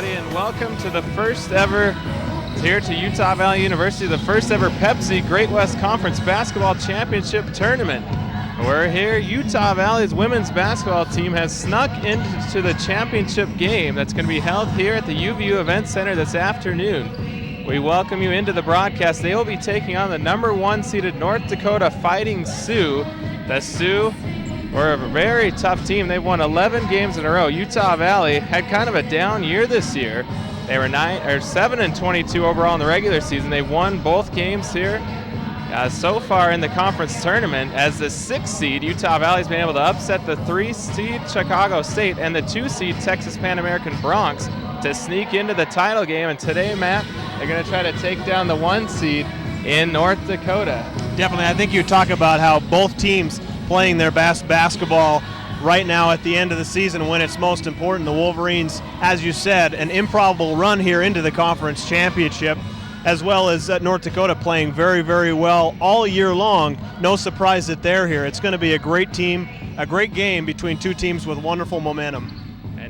everybody, and welcome to the first ever, here to Utah Valley University, the first ever Pepsi Great West Conference Basketball Championship Tournament. We're here. Utah Valley's women's basketball team has snuck into the championship game that's going to be held here at the UVU Event Center this afternoon. We welcome you into the broadcast. They will be taking on the number 1 seeded North Dakota Fighting Sioux. The Sioux were a very tough team. They've won 11 games in a row. Utah Valley had kind of a down year this year. They were 7-22 overall in the regular season. They won both games here. So far in the conference tournament, as the 6th seed, Utah Valley's been able to upset the 3 seed Chicago State and the 2 seed Texas Pan American Bronx to sneak into the title game. And today, Matt, they're going to try to take down the 1 seed in North Dakota. Definitely. I think you talk about how both teams playing their best basketball right now at the end of the season when it's most important. The Wolverines, as you said, an improbable run here into the conference championship, as well as North Dakota playing very, very well all year long. No surprise that they're here. It's going to be a great team, a great game between two teams with wonderful momentum.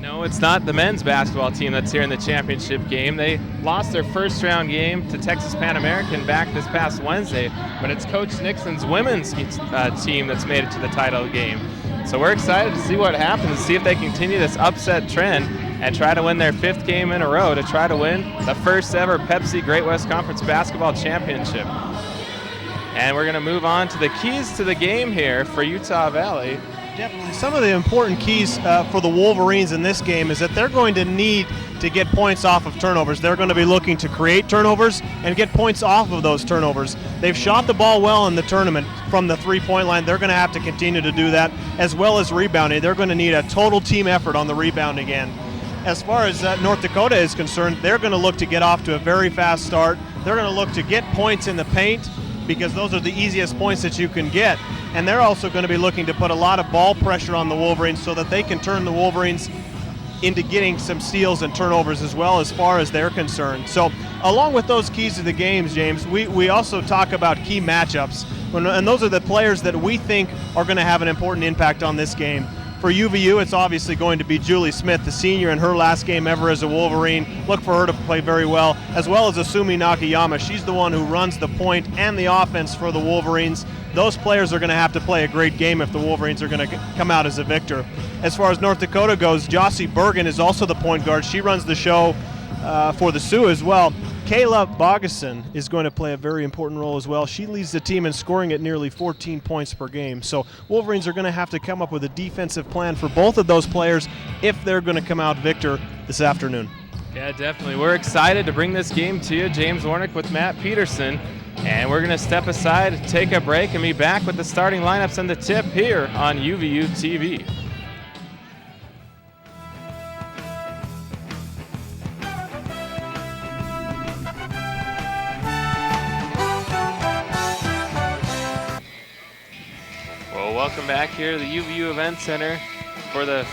No, it's not the men's basketball team that's here in the championship game. They lost their first round game to Texas Pan American back this past Wednesday, but it's Coach Nixon's women's team that's made it to the title game. So we're excited to see what happens, see if they continue this upset trend and try to win their 5th game in a row to try to win the first ever Pepsi Great West Conference Basketball Championship. And we're going to move on to the keys to the game here for Utah Valley. Definitely. Some of the important keys for the Wolverines in this game is that they're going to need to get points off of turnovers. They're going to be looking to create turnovers and get points off of those turnovers. They've shot the ball well in the tournament from the three-point line. They're going to have to continue to do that, as well as rebounding. They're going to need a total team effort on the rebounding end. As far as North Dakota is concerned, they're going to look to get off to a very fast start. They're going to look to get points in the paint, because those are the easiest points that you can get. And they're also going to be looking to put a lot of ball pressure on the Wolverines so that they can turn the Wolverines into getting some steals and turnovers as well, as far as they're concerned. So along with those keys to the games, James, we also talk about key matchups. And those are the players that we think are going to have an important impact on this game. For UVU, it's obviously going to be Julie Smith, the senior, in her last game ever as a Wolverine. Look for her to play very well, as well as Asumi Nakayama. She's the one who runs the point and the offense for the Wolverines. Those players are going to have to play a great game if the Wolverines are going to come out as a victor. As far as North Dakota goes, Jossie Bergen is also the point guard. She runs the show for the Sioux as well. Kayla Bogason is going to play a very important role as well. She leads the team in scoring at nearly 14 points per game. So Wolverines are going to have to come up with a defensive plan for both of those players if they're going to come out victor this afternoon. Yeah, definitely. We're excited to bring this game to you. James Warnick with Matt Peterson. And we're going to step aside, take a break, and be back with the starting lineups and the tip here on UVU TV. Welcome back here to the UVU Event Center for the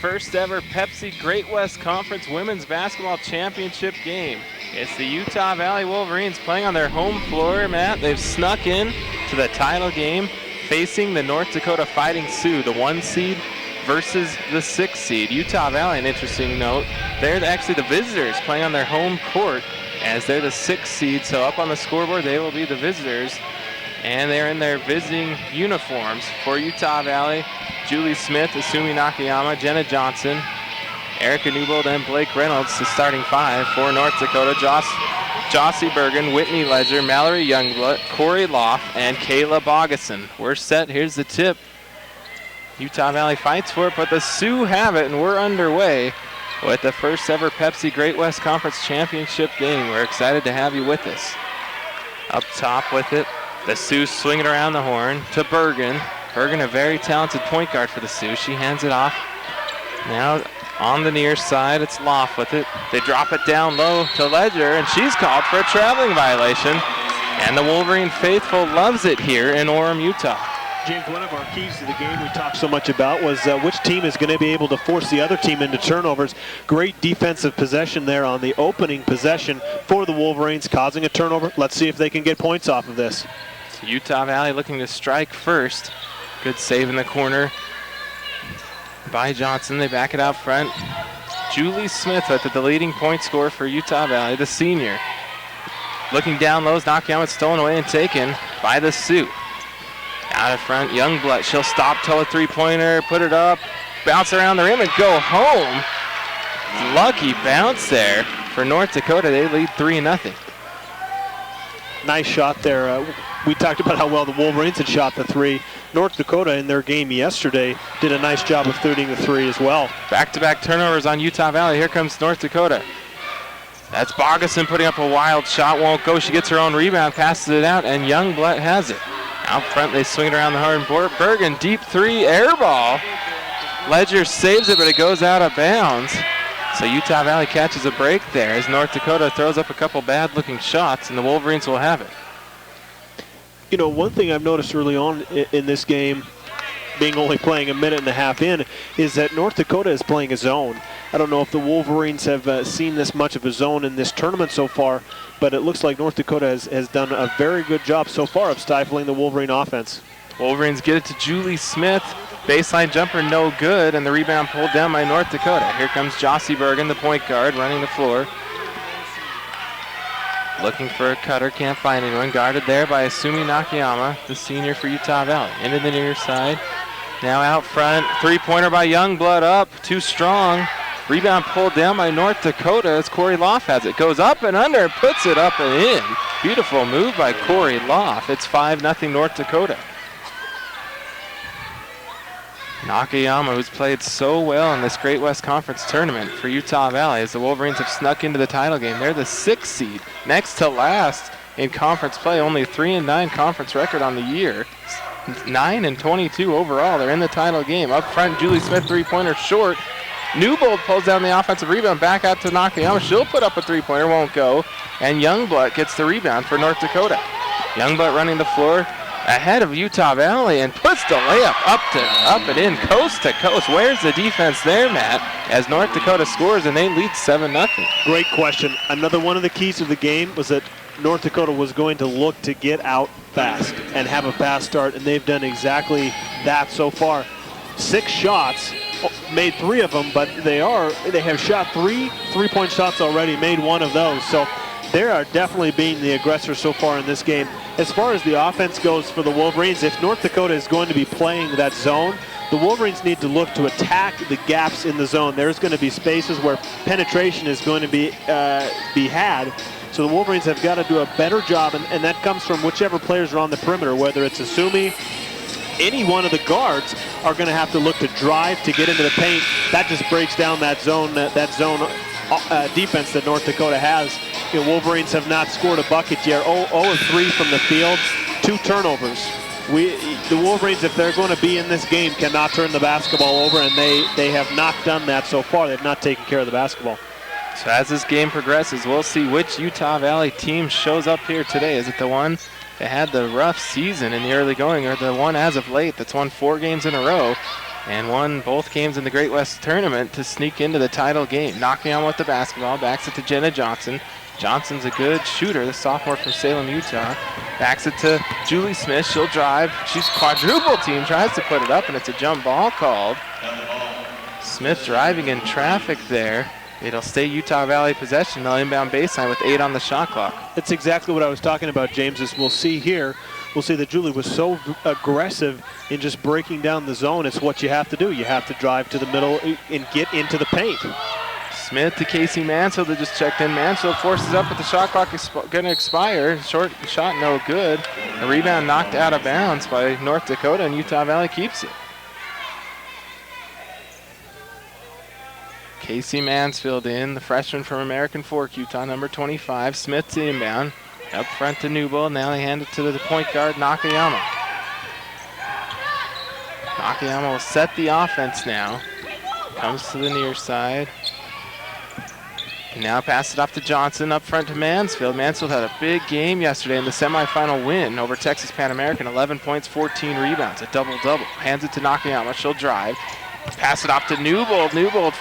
first ever Pepsi Great West Conference Women's Basketball Championship game. It's the Utah Valley Wolverines playing on their home floor, Matt. They've snuck in to the title game facing the North Dakota Fighting Sioux, the 1 seed versus the 6 seed. Utah Valley, an interesting note, they're actually the visitors playing on their home court as they're the 6 seed. So up on the scoreboard, they will be the visitors. And they're in their visiting uniforms for Utah Valley. Julie Smith, Asumi Nakayama, Jenna Johnson, Erica Newbold, and Blake Reynolds, the starting 5 for North Dakota. Jossie Bergen, Whitney Ledger, Mallory Youngblood, Corey Loff, and Kayla Bogason. We're set. Here's the tip. Utah Valley fights for it, but the Sioux have it, and we're underway with the first ever Pepsi Great West Conference Championship game. We're excited to have you with us. Up top with it, the Sioux swing it around the horn to Bergen. Bergen, a very talented point guard for the Sioux. She hands it off. Now on the near side, it's Loff with it. They drop it down low to Ledger, and she's called for a traveling violation. And the Wolverine faithful loves it here in Orem, Utah. James, one of our keys to the game we talked so much about was which team is going to be able to force the other team into turnovers. Great defensive possession there on the opening possession for the Wolverines, causing a turnover. Let's see if they can get points off of this. So Utah Valley looking to strike first. Good save in the corner by Johnson. They back it out front. Julie Smith with the leading point scorer for Utah Valley, the senior. Looking down low, Nakayama stolen away and taken by the Sioux. Out in front, Youngblood. She'll stop, tell a three-pointer, put it up, bounce around the rim, and go home. Lucky bounce there for North Dakota. They lead 3-0. Nice shot there. We talked about how well the Wolverines had shot the three. North Dakota in their game yesterday did a nice job of 30 the three as well. Back-to-back turnovers on Utah Valley. Here comes North Dakota. That's Bogason putting up a wild shot. Won't go. She gets her own rebound, passes it out, and Youngblood has it. Out front, they swing it around the horn. Bergen, deep three, air ball. Ledger saves it, but it goes out of bounds. So Utah Valley catches a break there as North Dakota throws up a couple bad-looking shots, and the Wolverines will have it. You know, one thing I've noticed early on in this game, being only playing a minute and a half in, is that North Dakota is playing a zone. I don't know if the Wolverines have seen this much of a zone in this tournament so far, but it looks like North Dakota has done a very good job so far of stifling the Wolverine offense. Wolverines get it to Julie Smith. Baseline jumper no good, and the rebound pulled down by North Dakota. Here comes Jossie Bergen, the point guard, running the floor. Looking for a cutter, can't find anyone. Guarded there by Asumi Nakayama, the senior for Utah Valley. Into the near side. Now out front, three-pointer by Youngblood up, too strong. Rebound pulled down by North Dakota as Corey Loff has it. Goes up and under, puts it up and in. Beautiful move by Corey Loff. It's 5-0 North Dakota. Nakayama, who's played so well in this Great West Conference tournament for Utah Valley, as the Wolverines have snuck into the title game. They're the 6th seed, next to last in conference play. Only 3-9 conference record on the year. 9-22 overall. They're in the title game. Up front, Julie Smith, three-pointer short. Newbold pulls down the offensive rebound, back out to Nakayama. She'll put up a three-pointer, won't go. And Youngblood gets the rebound for North Dakota. Youngblood running the floor ahead of Utah Valley and puts the layup up and in, coast to coast. Where's the defense there, Matt, as North Dakota scores and they lead 7-0? Great question. Another one of the keys of the game was that North Dakota was going to look to get out fast and have a fast start, and they've done exactly that so far. 6 shots, made 3 of them, but they have shot 3 three-point shots already, made 1 of those. So they are definitely being the aggressor so far in this game. As far as the offense goes for the Wolverines, if North Dakota is going to be playing that zone, the Wolverines need to look to attack the gaps in the zone. There's going to be spaces where penetration is going to be had. So the Wolverines have got to do a better job, and that comes from whichever players are on the perimeter, whether it's Asumi, any one of the guards are going to have to look to drive to get into the paint. That just breaks down that zone defense that North Dakota has. You know, Wolverines have not scored a bucket yet. 0-3 from the field, 2 turnovers. The Wolverines, if they're going to be in this game, cannot turn the basketball over, and they have not done that so far. They've not taken care of the basketball. So as this game progresses, we'll see which Utah Valley team shows up here today. Is it the one that had the rough season in the early going, or the one as of late that's won 4 games in a row and won both games in the Great West Tournament to sneak into the title game? Nakayama with the basketball, backs it to Jenna Johnson. Johnson's a good shooter, the sophomore from Salem, Utah. Backs it to Julie Smith. She'll drive. She's quadruple team, tries to put it up, and it's a jump ball called. Smith driving in traffic there. It'll stay Utah Valley possession. They'll inbound baseline with 8 on the shot clock. That's exactly what I was talking about, James, as we'll see here. We'll see that Julie was so aggressive in just breaking down the zone. It's what you have to do. You have to drive to the middle and get into the paint. Smith to Casey Mansfield, that just checked in. Mansfield forces up, but the shot clock is going to expire. Short shot, no good. The rebound knocked out of bounds by North Dakota, and Utah Valley keeps it. Casey Mansfield in, the freshman from American Fork, Utah, number 25. Smith to inbound. Up front to Newbold. Now they hand it to the point guard, Nakayama. Nakayama will set the offense now. Comes to the near side. And now pass it off to Johnson, up front to Mansfield. Mansfield had a big game yesterday in the semifinal win over Texas Pan American. 11 points, 14 rebounds, a double-double. Hands it to Nakayama. She'll drive. Pass it off to Newbold. Newbold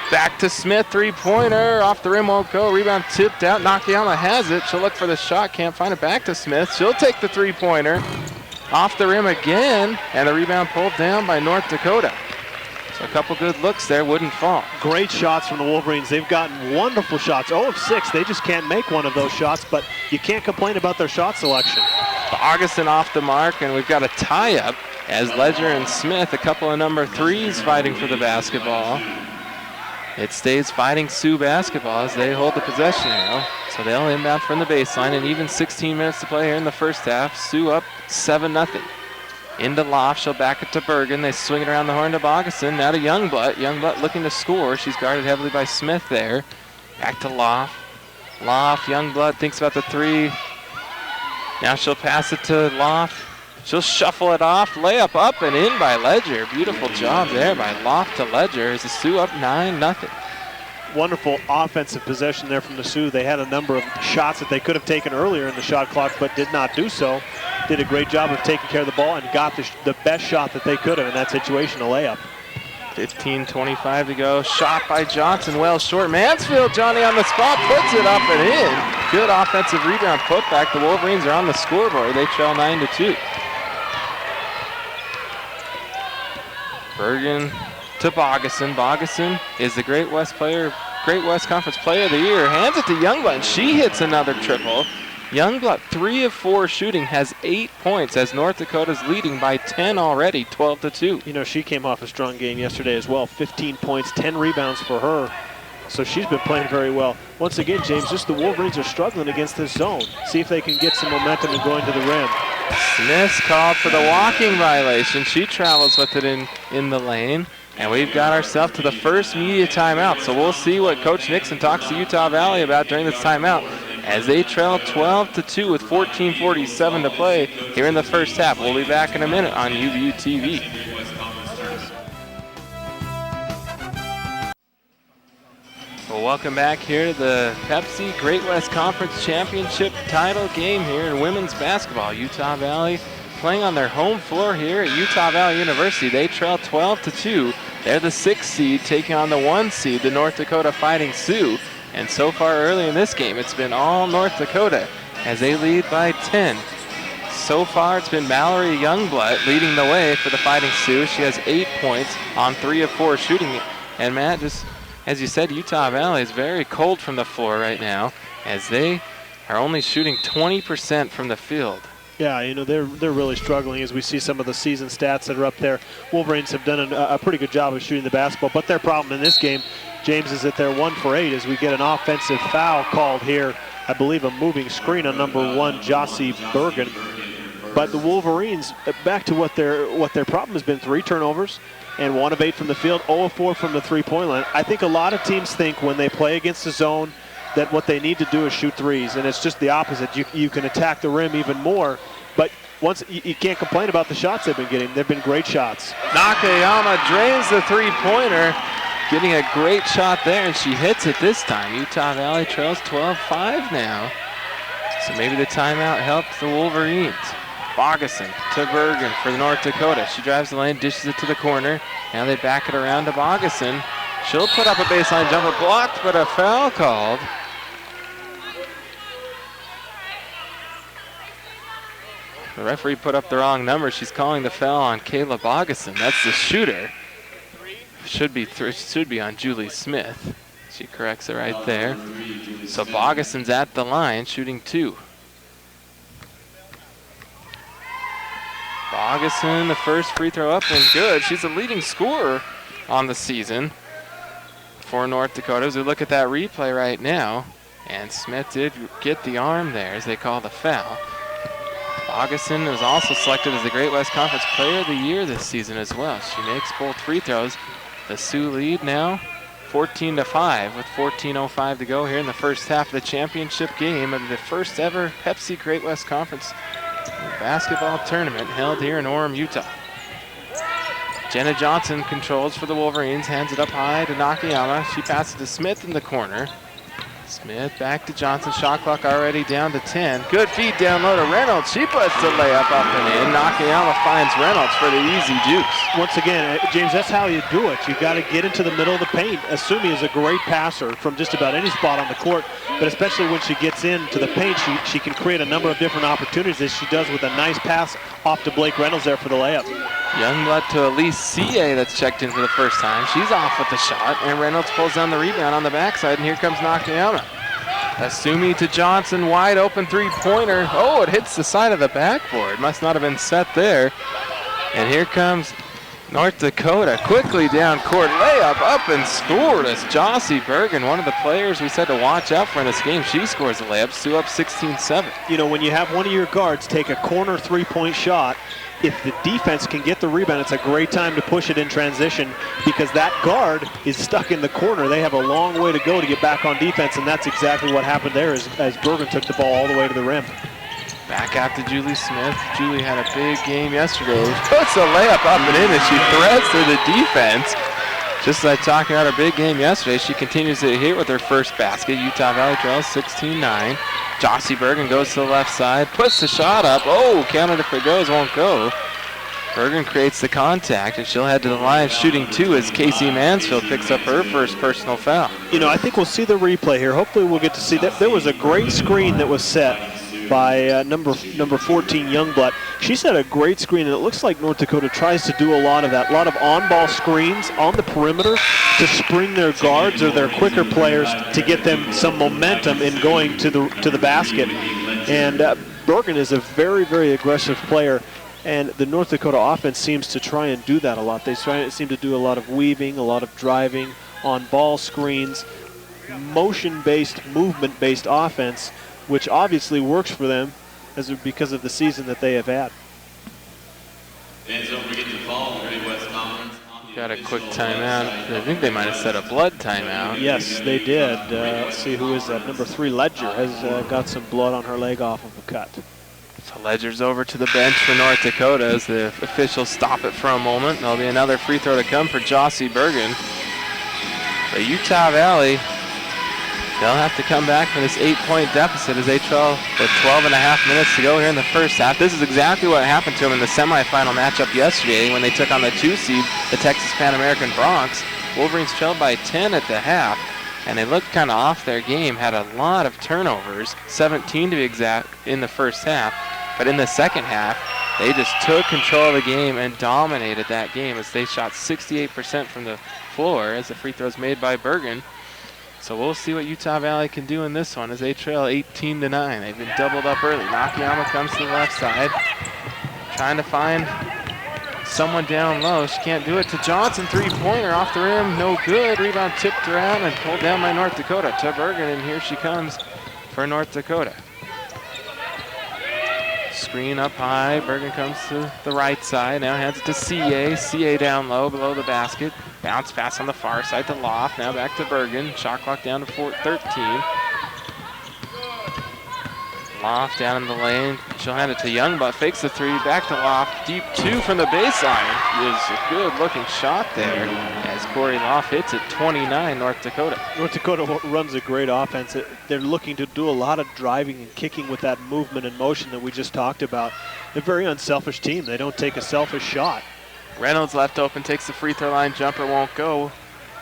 back to Smith, three-pointer. Off the rim, won't go. Rebound tipped out. Nakayama has it. She'll look for the shot. Can't find it. Back to Smith. She'll take the three-pointer. Off the rim again. And the rebound pulled down by North Dakota. So a couple good looks there, wouldn't fall. Great shots from the Wolverines. They've gotten wonderful shots. 0 of 6. They just can't make one of those shots, but you can't complain about their shot selection. Augustin off the mark, and we've got a tie-up as Ledger and Smith, a couple of number 3s fighting for the basketball. It stays Fighting Sioux basketball as they hold the possession now. So they'll inbound from the baseline, and even 16 minutes to play here in the first half. Sioux up 7-0. Into Loft, she'll back it to Bergen. They swing it around the horn to Bogason. Now to Youngblood. Youngblood looking to score. She's guarded heavily by Smith there. Back to Loft. Loft, Youngblood thinks about the 3. Now she'll pass it to Loft. She'll shuffle it off. Layup up and in by Ledger. Beautiful job there by Loft to Ledger as the Sioux up 9-0. Wonderful offensive possession there from the Sioux. They had a number of shots that they could have taken earlier in the shot clock, but did not do so. Did a great job of taking care of the ball and got the best shot that they could have in that situation, a layup. 15:25 to go. Shot by Johnson, well short. Mansfield, Johnny on the spot, puts it up and in. Good offensive rebound putback. The Wolverines are on the scoreboard. They trail 9-2. Bergen to Bogason. Bogason is the Great West Conference Player of the Year. Hands it to Youngblood, and she hits another triple. Youngblood, 3 of 4 shooting, has 8 points as North Dakota's leading by 10 already, 12-2. You know, she came off a strong game yesterday as well. 15 points, 10 rebounds for her. So she's been playing very well. Once again, James, just the Wolverines are struggling against this zone. See if they can get some momentum and going to the rim. Smith's called for the walking violation. She travels with it in the lane. And we've got ourselves to the first media timeout. So we'll see what Coach Nixon talks to Utah Valley about during this timeout as they trail 12-2 with 14:47 to play here in the first half. We'll be back in a minute on UVU TV. Well, welcome back here to the Pepsi Great West Conference Championship title game here in women's basketball. Utah Valley playing on their home floor here at Utah Valley University. They trail 12-2. They're the 6th seed taking on the 1 seed, the North Dakota Fighting Sioux. And so far early in this game, it's been all North Dakota as they lead by 10. So far, it's been Mallory Youngblood leading the way for the Fighting Sioux. She has 8 points on 3 of 4 shooting. And Matt, just as you said, Utah Valley is very cold from the floor right now as they are only shooting 20% from the field. Yeah, you know, they're really struggling as we see some of the season stats that are up there. Wolverines have done a pretty good job of shooting the basketball, but their problem in this game, James, is that they're 1 for 8 as we get an offensive foul called here. I believe a moving screen on number 1, Jossie Bergen. But the Wolverines, back to what their problem has been, 3 turnovers and 1 of 8 from the field, 0 of 4 from the three-point line. I think a lot of teams think when they play against the zone that what they need to do is shoot threes, and it's just the opposite. You can attack the rim even more, but once you can't complain about the shots they've been getting. They've been great shots. Nakayama drains the three-pointer, getting a great shot there, and she hits it this time. Utah Valley trails 12-5 now, so maybe the timeout helped the Wolverines. Bogason to Bergen for the North Dakota. She drives the lane, dishes it to the corner. Now they back it around to Bogason. She'll put up a baseline jumper, blocked, but a foul called. The referee put up the wrong number. She's calling the foul on Kayla Bogason. That's the shooter. Should be on Julie Smith. She corrects it right there. So Bogason's at the line, shooting 2. Bogason, the first free throw up and good. She's the leading scorer on the season for North Dakota. As we look at that replay right now, and Smith did get the arm there as they call the foul. Bogason was also selected as the Great West Conference Player of the Year this season as well. She makes both free throws. The Sioux lead now 14-5 with 14:05 to go here in the first half of the championship game of the first ever Pepsi Great West Conference basketball tournament held here in Orem, Utah. Jenna Johnson controls for the Wolverines, hands it up high to Nakayama. She passes to Smith in the corner. Smith back to Johnson, shot clock already down to 10. Good feed down low to Reynolds. She puts the layup up and in. Nakayama finds Reynolds for the easy juice. Once again, James, that's how you do it. You've got to get into the middle of the paint. Asumi is a great passer from just about any spot on the court, but especially when she gets into the paint, she can create a number of different opportunities, as she does with a nice pass off to Blake Reynolds there for the layup. Youngblood to Elise CA that's checked in for the first time. She's off with the shot, and Reynolds pulls down the rebound on the backside, and here comes Nakayama. Asumi to Johnson, wide open three-pointer. Oh, it hits the side of the backboard. Must not have been set there. And here comes North Dakota quickly down court. Layup up and scored as Jossie Bergen, one of the players we said to watch out for in this game. She scores the layup. Sioux up 16-7. You know, when you have one of your guards take a corner three-point shot, if the defense can get the rebound, it's a great time to push it in transition because that guard is stuck in the corner. They have a long way to go to get back on defense, and that's exactly what happened there as Bergen took the ball all the way to the rim. Back out to Julie Smith. Julie had a big game yesterday. Puts a layup up and in as she threads through the defense. Just like talking about her big game yesterday, she continues to hit with her first basket. Utah Valley trails 16-9. Jossie Bergen goes to the left side, puts the shot up. Oh, counted if it goes, won't go. Bergen creates the contact, and she'll head to the line shooting two as Casey Mansfield picks up her first personal foul. You know, I think we'll see the replay here. Hopefully we'll get to see that. There was a great screen that was set by number 14, Youngblood. She set a great screen, and it looks like North Dakota tries to do a lot of that. A lot of on-ball screens on the perimeter to spring their guards or their quicker players to get them some momentum in going to the basket. And Bergen is a very, very aggressive player, and the North Dakota offense seems to try and do that a lot. They seem to do a lot of weaving, a lot of driving, on-ball screens, motion-based, movement-based offense, which obviously works for them because of the season that they have had. Got a quick timeout. I think they might have set a blood timeout. Yes, they did. Let's see, who is that? Number 3, Ledger, has got some blood on her leg off of a cut. So Ledger's over to the bench for North Dakota as the officials stop it for a moment. There'll be another free throw to come for Jossie Bergen. But Utah Valley, they'll have to come back from this 8-point deficit as they trail with 12 and a half minutes to go here in the first half. This is exactly what happened to them in the semifinal matchup yesterday when they took on the 2 seed, the Texas Pan American Bronx. Wolverines trailed by 10 at the half, and they looked kind of off their game, had a lot of turnovers, 17 to be exact, in the first half. But in the second half, they just took control of the game and dominated that game as they shot 68% from the floor as the free throws made by Bergen. So we'll see what Utah Valley can do in this one as they trail 18-9. They've been doubled up early. Nakayama comes to the left side, trying to find someone down low. She can't do it to Johnson. Three-pointer off the rim, no good. Rebound tipped around and pulled down by North Dakota. To Bergen, and here she comes for North Dakota. Screen up high. Bergen comes to the right side. Now hands it to CA. CA down low below the basket. Bounce pass on the far side to Loft. Now back to Bergen. Shot clock down to 13. Loft down in the lane. She'll hand it to Youngblood. Fakes the three. Back to Loft. Deep 2 from the baseline. Is a good looking shot there as Corey Loft hits it. 29 North Dakota. North Dakota runs a great offense. They're looking to do a lot of driving and kicking with that movement and motion that we just talked about. They're a very unselfish team. They don't take a selfish shot. Reynolds left open, takes the free throw line. Jumper won't go.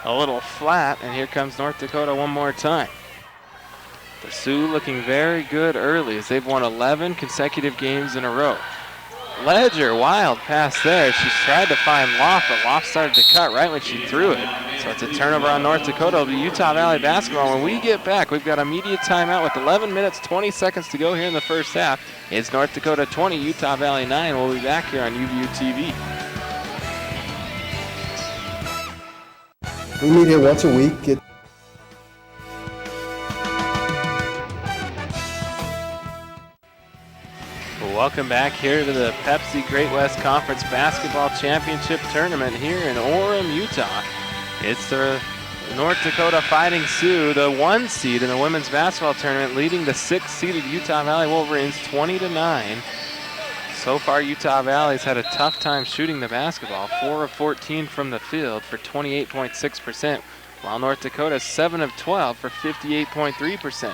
A little flat, and here comes North Dakota one more time. The Sioux looking very good early as they've won 11 consecutive games in a row. Ledger, wild pass there. She tried to find Loft, but Loft started to cut right when she threw it. So it's a turnover on North Dakota. It'll be Utah Valley basketball. When we get back, we've got immediate timeout with 11 minutes, 20 seconds to go here in the first half. It's North Dakota 20, Utah Valley 9. We'll be back here on UVU TV. We meet here once a week. Welcome back here to the Pepsi Great West Conference Basketball Championship Tournament here in Orem, Utah. It's the North Dakota Fighting Sioux, the 1 seed in the women's basketball tournament, leading the 6th-seeded Utah Valley Wolverines 20-9. So far, Utah Valley's had a tough time shooting the basketball, 4 of 14 from the field for 28.6%, while North Dakota's 7 of 12 for 58.3%.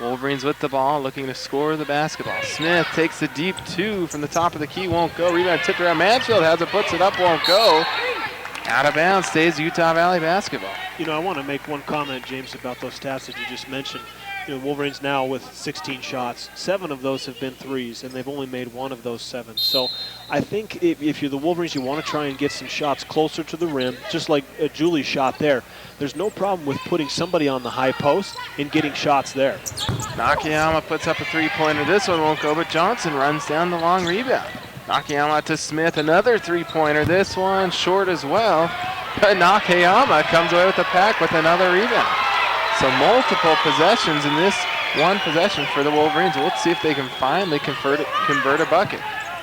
Wolverines with the ball, looking to score the basketball. Smith takes the deep 2 from the top of the key, won't go. Rebound tipped around. Mansfield has it, puts it up, won't go. Out of bounds stays Utah Valley basketball. You know, I want to make one comment, James, about those stats that you just mentioned. Wolverines now with 16 shots. 7 of those have been threes, and they've only made 1 of those 7. So I think if you're the Wolverines, you want to try and get some shots closer to the rim, just like Julie's shot there. There's no problem with putting somebody on the high post and getting shots there. Nakayama puts up a three-pointer. This one won't go, but Johnson runs down the long rebound. Nakayama to Smith, another three-pointer. This one short as well. But Nakayama comes away with the pack with another rebound. So multiple possessions in this one possession for the Wolverines. Let's see if they can finally convert a bucket.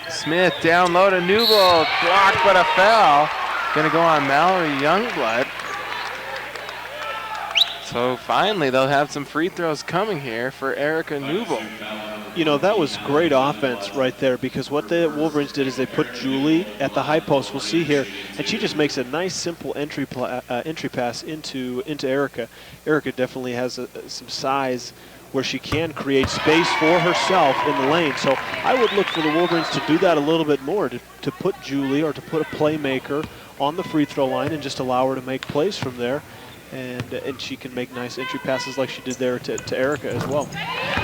Smith down low to Newbold. Blocked, but a foul. Going to go on Mallory Youngblood. So finally they'll have some free throws coming here for Erica Newbold. That was great offense right there, because what the Wolverines did is they put Julie at the high post. We'll see here, and she just makes a nice, simple entry pass into Erica. Erica definitely has some size where she can create space for herself in the lane. So I would look for the Wolverines to do that a little bit more, to put Julie or to put a playmaker on the free throw line and just allow her to make plays from there. And she can make nice entry passes like she did there to Erica as well.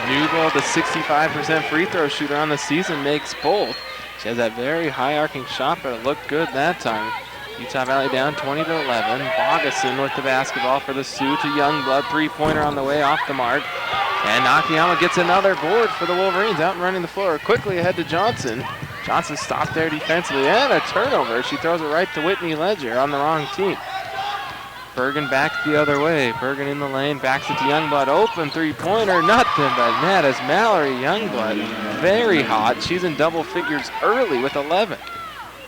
Newbold, the 65% free throw shooter on the season, makes both. She has that very high arcing shot, but it looked good that time. Utah Valley down 20-11. Bogason with the basketball for the Sioux to Youngblood. Three-pointer on the way, off the mark. And Nakayama gets another board for the Wolverines, out and running the floor. Quickly ahead to Johnson. Johnson stopped there defensively, and a turnover. She throws it right to Whitney Ledger on the wrong team. Bergen back the other way. Bergen in the lane, backs it to Youngblood. Open three-pointer, nothing but net as Mallory Youngblood. Very hot. She's in double figures early with 11.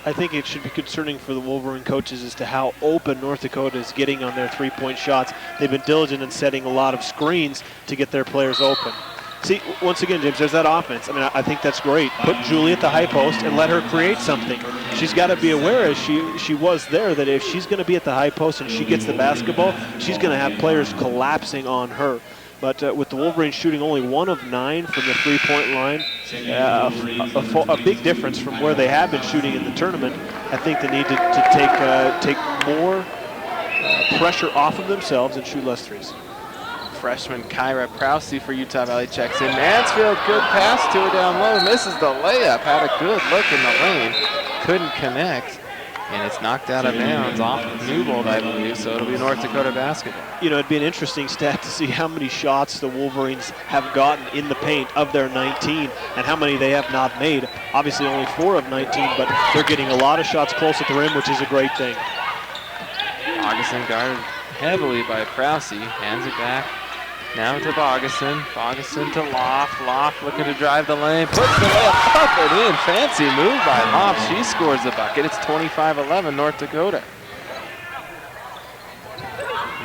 I think it should be concerning for the Wolverine coaches as to how open North Dakota is getting on their three-point shots. They've been diligent in setting a lot of screens to get their players open. See, once again, James, there's that offense. I mean, I think that's great. Put Julie at the high post and let her create something. She's got to be aware, as she was there, that if she's going to be at the high post and she gets the basketball, she's going to have players collapsing on her. But with the Wolverines shooting only 1 of 9 from the three-point line, a big difference from where they have been shooting in the tournament. I think they need to take more pressure off of themselves and shoot less threes. Freshman Kyra Prousey for Utah Valley checks in. Mansfield, good pass to her down low. Misses the layup. Had a good look in the lane. Couldn't connect. And it's knocked out of bounds off of Newbold, I believe. So it'll be North Dakota basketball. It'd be an interesting stat to see how many shots the Wolverines have gotten in the paint of their 19 and how many they have not made. Obviously only 4 of 19, but they're getting a lot of shots close at the rim, which is a great thing. Augustin guarded heavily by Prousey. Hands it back. Now to Bogason. Bogason to Loft. Loft looking to drive the lane. Puts the layup up and in. Fancy move by Loft. She scores the bucket. It's 25-11 North Dakota.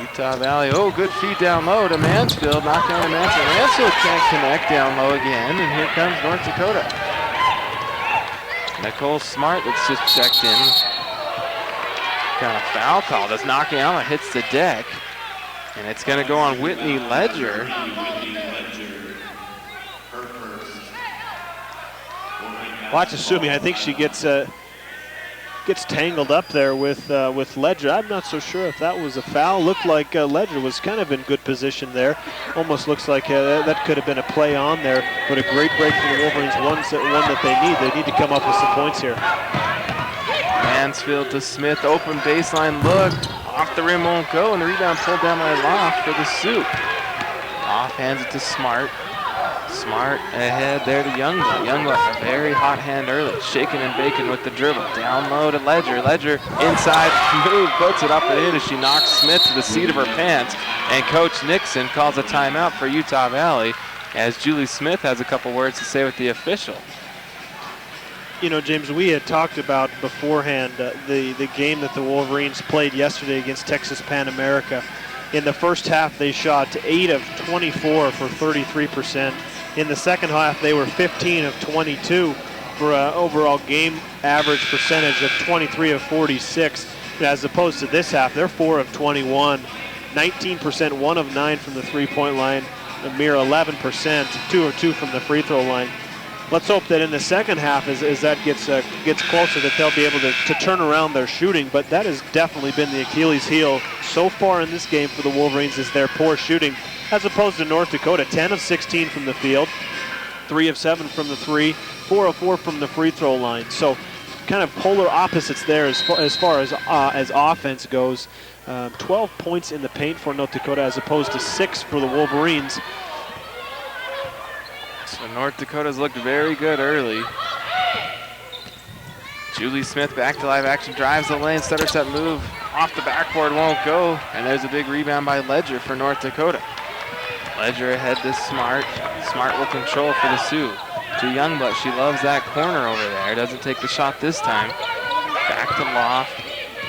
Utah Valley. Oh, good feed down low to Mansfield. Knocking on Mansfield. Mansfield can't connect down low again. And here comes North Dakota. Nicole Smart that's just checked in. Got a foul call as Nakayama hits the deck. And it's going to go on Whitney Ledger. Watch Asumi. I think she gets tangled up there with Ledger. I'm not so sure if that was a foul. Looked like Ledger was kind of in good position there. Almost looks like that could have been a play on there. But a great break for the Wolverines. One that they need. They need to come up with some points here. Mansfield to Smith. Open baseline look. Off the rim won't go, and the rebound pulled down by Loft for the Sioux. Off hands it to Smart. Smart ahead there to Youngblood. Youngblood, a very hot hand early. Shaking and baking with the dribble. Down low to Ledger. Ledger inside move, puts it up and in as she knocks Smith to the seat of her pants. And Coach Nixon calls a timeout for Utah Valley as Julie Smith has a couple words to say with the official. James, we had talked about beforehand the game that the Wolverines played yesterday against Texas Pan America. In the first half, they shot 8 of 24 for 33%. In the second half, they were 15 of 22 for an overall game average percentage of 23 of 46. As opposed to this half, they're 4 of 21, 19%, 1 of 9 from the three-point line, a mere 11%, 2 of 2 from the free throw line. Let's hope that in the second half, as that gets closer, that they'll be able to turn around their shooting. But that has definitely been the Achilles heel so far in this game for the Wolverines, is their poor shooting. as opposed to North Dakota, 10 of 16 from the field, 3 of 7 from the 3, 4 of 4 from the free throw line. So kind of polar opposites there as far as offense goes. 12 points in the paint for North Dakota as opposed to 6 for the Wolverines. So North Dakota's looked very good early. Julie Smith back to live action, drives the lane, stutter step move off the backboard, won't go, and there's a big rebound by Ledger for North Dakota. Ledger ahead to Smart. Smart will control for the Sioux. To Youngblood, she loves that corner over there. Doesn't take the shot this time. Back to Loft.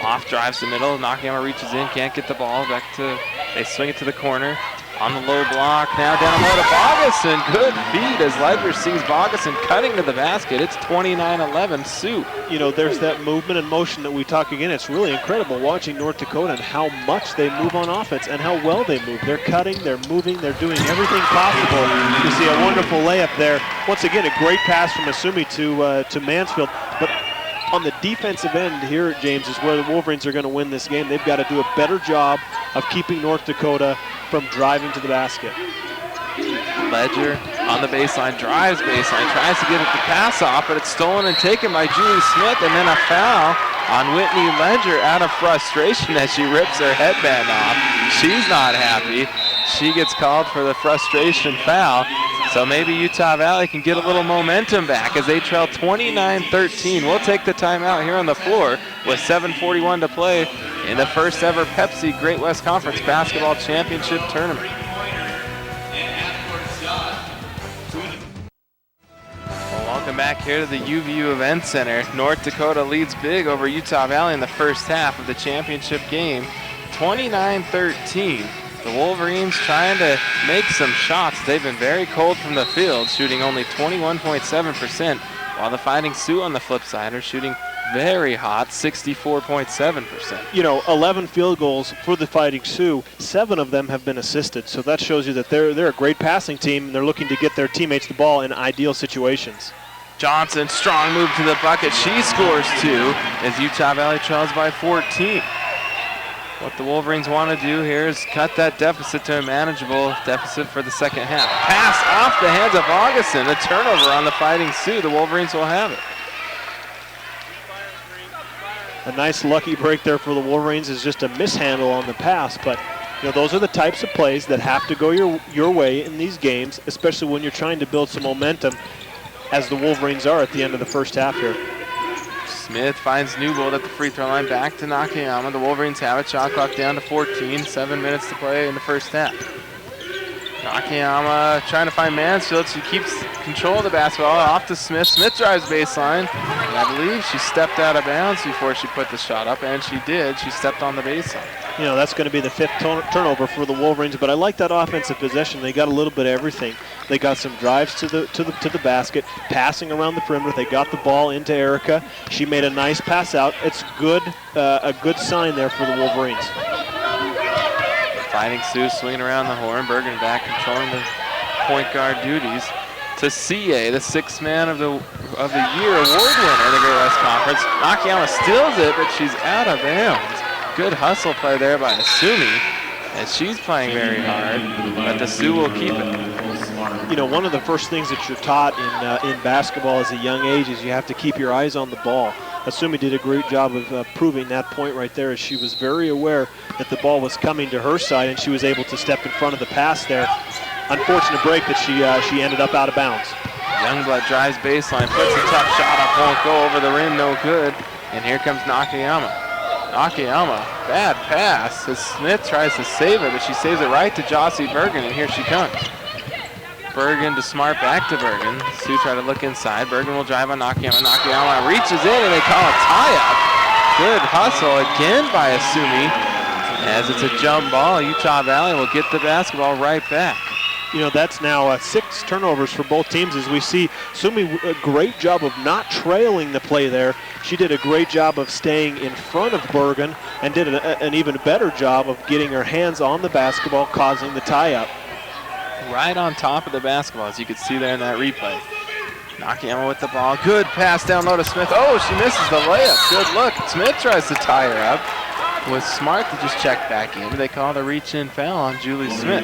Loft drives the middle. Nakayama reaches in, can't get the ball. Back to, they swing it to the corner. On the low block, now down low to Bogason. Good feed as Ledger sees Bogason cutting to the basket. It's 29-11 Sioux. You know, there's that movement and motion that we talk again. It's really incredible watching North Dakota and how much they move on offense and how well they move. They're cutting, they're moving, they're doing everything possible. You see a wonderful layup there. Once again, a great pass from Asumi to Mansfield. But on the defensive end here, James, is where the Wolverines are going to win this game. They've got to do a better job of keeping North Dakota from driving to the basket. Ledger on the baseline, drives baseline, tries to get it to pass off, but it's stolen and taken by Julie Smith, and then a foul on Whitney Ledger out of frustration as she rips her headband off. She's not happy. She gets called for the frustration foul. So maybe Utah Valley can get a little momentum back as they trail 29-13. We'll take the timeout here on the floor with 7:41 to play in the first ever Pepsi Great West Conference Basketball Championship Tournament. Well, welcome back here to the UVU Event Center. North Dakota leads big over Utah Valley in the first half of the championship game, 29-13. The Wolverines trying to make some shots. They've been very cold from the field, shooting only 21.7%, while the Fighting Sioux on the flip side are shooting very hot, 64.7%. You know, 11 field goals for the Fighting Sioux. 7 of them have been assisted, so that shows you that they're a great passing team, and they're looking to get their teammates the ball in ideal situations. Johnson, strong move to the bucket. She scores 2 as Utah Valley trails by 14. What the Wolverines want to do here is cut that deficit to a manageable deficit for the second half. Pass off the hands of Augustin. A turnover on the Fighting Sioux. The Wolverines will have it. A nice lucky break there for the Wolverines is just a mishandle on the pass, but you know, those are the types of plays that have to go your way in these games, especially when you're trying to build some momentum, as the Wolverines are at the end of the first half here. Smith finds Newbold at the free throw line, back to Nakayama. The Wolverines have it, shot clock down to 14, 7 minutes to play in the first half. Nakayama trying to find Mansfield. She keeps control of the basketball, off to Smith. Smith drives baseline, and I believe she stepped out of bounds before she put the shot up, and she did. She stepped on the baseline. You know, that's going to be the 5th turnover for the Wolverines, but I like that offensive possession. They got a little bit of everything. They got some drives to the basket, passing around the perimeter. They got the ball into Erica. She made a nice pass out. It's good, a good sign there for the Wolverines. Fighting Sioux swinging around the horn. Bergen back controlling the point guard duties to CA, the 6th man of the year award winner in the Great West Conference. Nakayama steals it, but she's out of bounds. Good hustle play there by Asumi, and she's playing very hard, but the Sioux will keep it. You know, one of the first things that you're taught in basketball as a young age is you have to keep your eyes on the ball. Asumi did a great job of proving that point right there, as she was very aware that the ball was coming to her side, and she was able to step in front of the pass there. Unfortunate break that she ended up out of bounds. Youngblood drives baseline, puts a tough shot up, won't go over the rim, no good. And here comes Nakayama. Nakayama, bad pass as Smith tries to save it, but she saves it right to Jossie Bergen, and here she comes. Bergen to Smart, back to Bergen. Sioux try to look inside. Bergen will drive on Nakayama. Nakayama reaches in, and they call a tie-up. Good hustle again by Asumi. As it's a jump ball, Utah Valley will get the basketball right back. You know, that's now 6 turnovers for both teams, as we see Asumi a great job of not trailing the play there. She did a great job of staying in front of Bergen and did an even better job of getting her hands on the basketball, causing the tie-up. Right on top of the basketball, as you can see there in that replay. Nakayama with the ball. Good pass down low to Smith. Oh, she misses the layup. Good look. Smith tries to tie her up. Was Smart to just check back in. They call the reach-in foul on Julie Smith.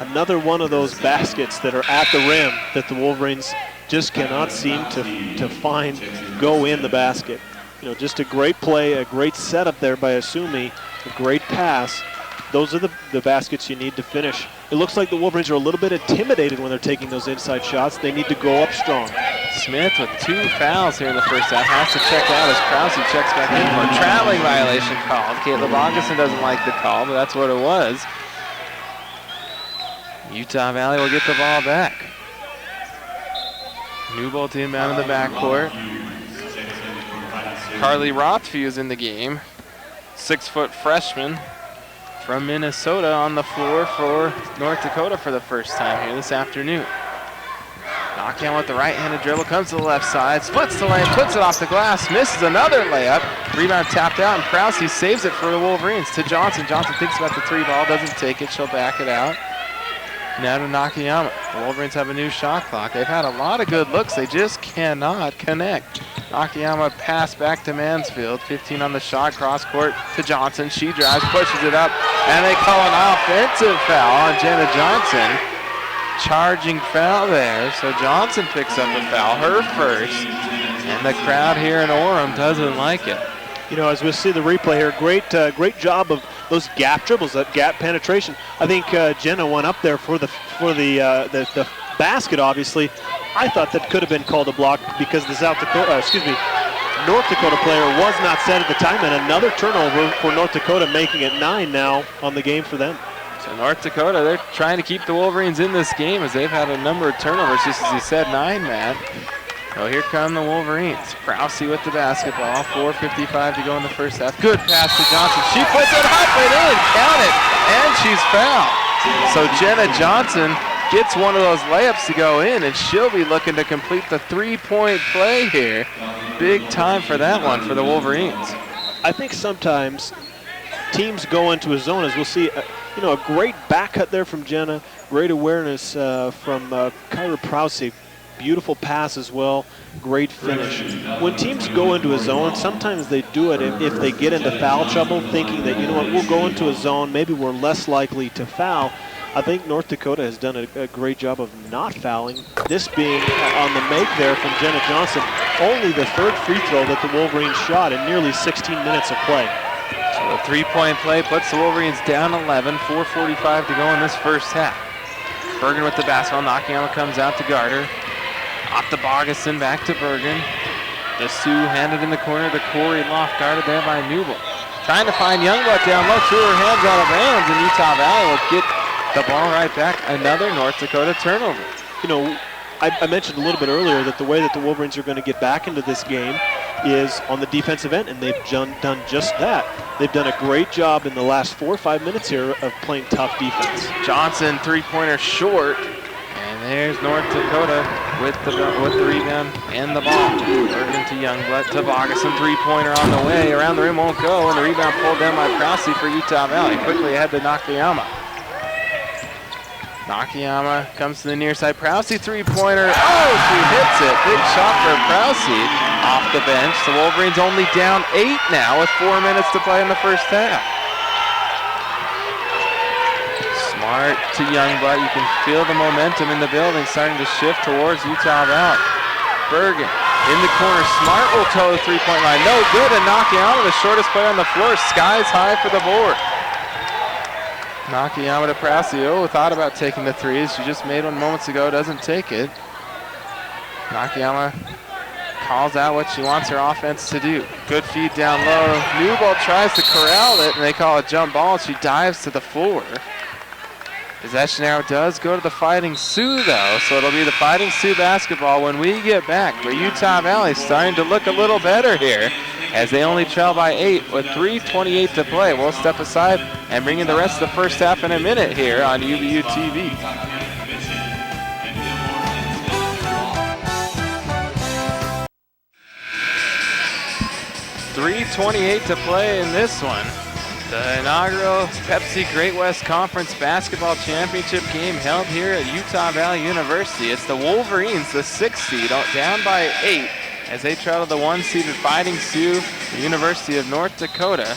Another one of those baskets that are at the rim that the Wolverines just cannot seem to find go in the basket. You know, just a great play, a great setup there by Asumi, a great pass. Those are the baskets you need to finish. It looks like the Wolverines are a little bit intimidated when they're taking those inside shots. They need to go up strong. Smith with 2 fouls here in the first half. Has to check out as Krause checks back in for a traveling violation called. Caleb Augustin doesn't like the call, but that's what it was. Utah Valley will get the ball back. Newbold inbound in the backcourt. Carly Rothfew is in the game. 6-foot freshman from Minnesota on the floor for North Dakota for the first time here this afternoon. Nakayama with the right-handed dribble, comes to the left side, splits the lane, puts it off the glass, misses another layup. Rebound tapped out, and Krause saves it for the Wolverines to Johnson. Johnson thinks about the 3 ball, doesn't take it, she'll back it out. Now to Nakayama. The Wolverines have a new shot clock. They've had a lot of good looks, they just cannot connect. Nakayama pass back to Mansfield, 15 on the shot, cross court to Johnson. She drives, pushes it up, and they call an offensive foul on Jenna Johnson. Charging foul there, so Johnson picks up a foul, her first, and the crowd here in Orem doesn't like it. You know, as we see the replay here, great job of those gap dribbles, that gap penetration. I think Jenna went up there for the basket, obviously. I thought that could have been called a block because the North Dakota player was not set at the time, and another turnover for North Dakota, making it 9 now on the game for them. So North Dakota, they're trying to keep the Wolverines in this game as they've had a number of turnovers, just as you said, 9, Matt. So here come the Wolverines. Krause with the basketball, 4:55 to go in the first half. Good pass to Johnson. She puts it up and in, count it, and she's fouled. So Jenna Johnson gets one of those layups to go in, and she'll be looking to complete the 3-point play here. Big time for that one for the Wolverines. I think sometimes teams go into a zone, as we'll see, a great back cut there from Jenna, great awareness from Kyra Prause. Beautiful pass as well, great finish. When teams go into a zone, sometimes they do it if they get into foul trouble, thinking that, you know what, we'll go into a zone, maybe we're less likely to foul. I think North Dakota has done a great job of not fouling. This being on the make there from Jenna Johnson, only the 3rd free throw that the Wolverines shot in nearly 16 minutes of play. So the 3-point play puts the Wolverines down 11, 4:45 to go in this first half. Bergen with the basketball, Nakayama comes out to guard her. Off the Bogason, back to Bergen. The Sioux handed in the corner to Corey Loft, guarded there by Newbold. Trying to find Youngblood down low, threw her hands out of bounds, and Utah Valley will get the ball right back. Another North Dakota turnover. You know, I mentioned a little bit earlier that the way that the Wolverines are going to get back into this game is on the defensive end, and they've done just that. They've done a great job in the last 4 or 5 minutes here of playing tough defense. Johnson, 3-pointer short. And there's North Dakota with the rebound and the ball. Bergen to Youngblood to Bogason, 3-pointer on the way. Around the rim won't go, and the rebound pulled down by Krause for Utah Valley. Quickly ahead to Nakayama. Nakayama comes to the near side. Prause, 3-pointer. Oh, she hits it. Big shot for Prause off the bench. The Wolverines only down 8 now with 4 minutes to play in the first half. Smart to Youngblood. You can feel the momentum in the building starting to shift towards Utah Valley. Bergen in the corner. Smart will toe the 3-point line. No good, and Nakayama, the shortest player on the floor, skies high for the board. Nakayama to Prasio, thought about taking the threes. She just made one moments ago, doesn't take it. Nakayama calls out what she wants her offense to do. Good feed down low. Newbold tries to corral it, and they call a jump ball. She dives to the floor. Possession arrow does go to the Fighting Sioux, though, so it'll be the Fighting Sioux basketball when we get back. But Utah Valley starting to look a little better here as they only trail by 8 with 3:28 to play. We'll step aside and bring in the rest of the first half in a minute here on UVU TV. .328 to play in this one. The inaugural Pepsi Great West Conference Basketball Championship game held here at Utah Valley University. It's the Wolverines, the 6th seed, down by 8 as they trail to the 1-seeded Fighting Sioux, the University of North Dakota.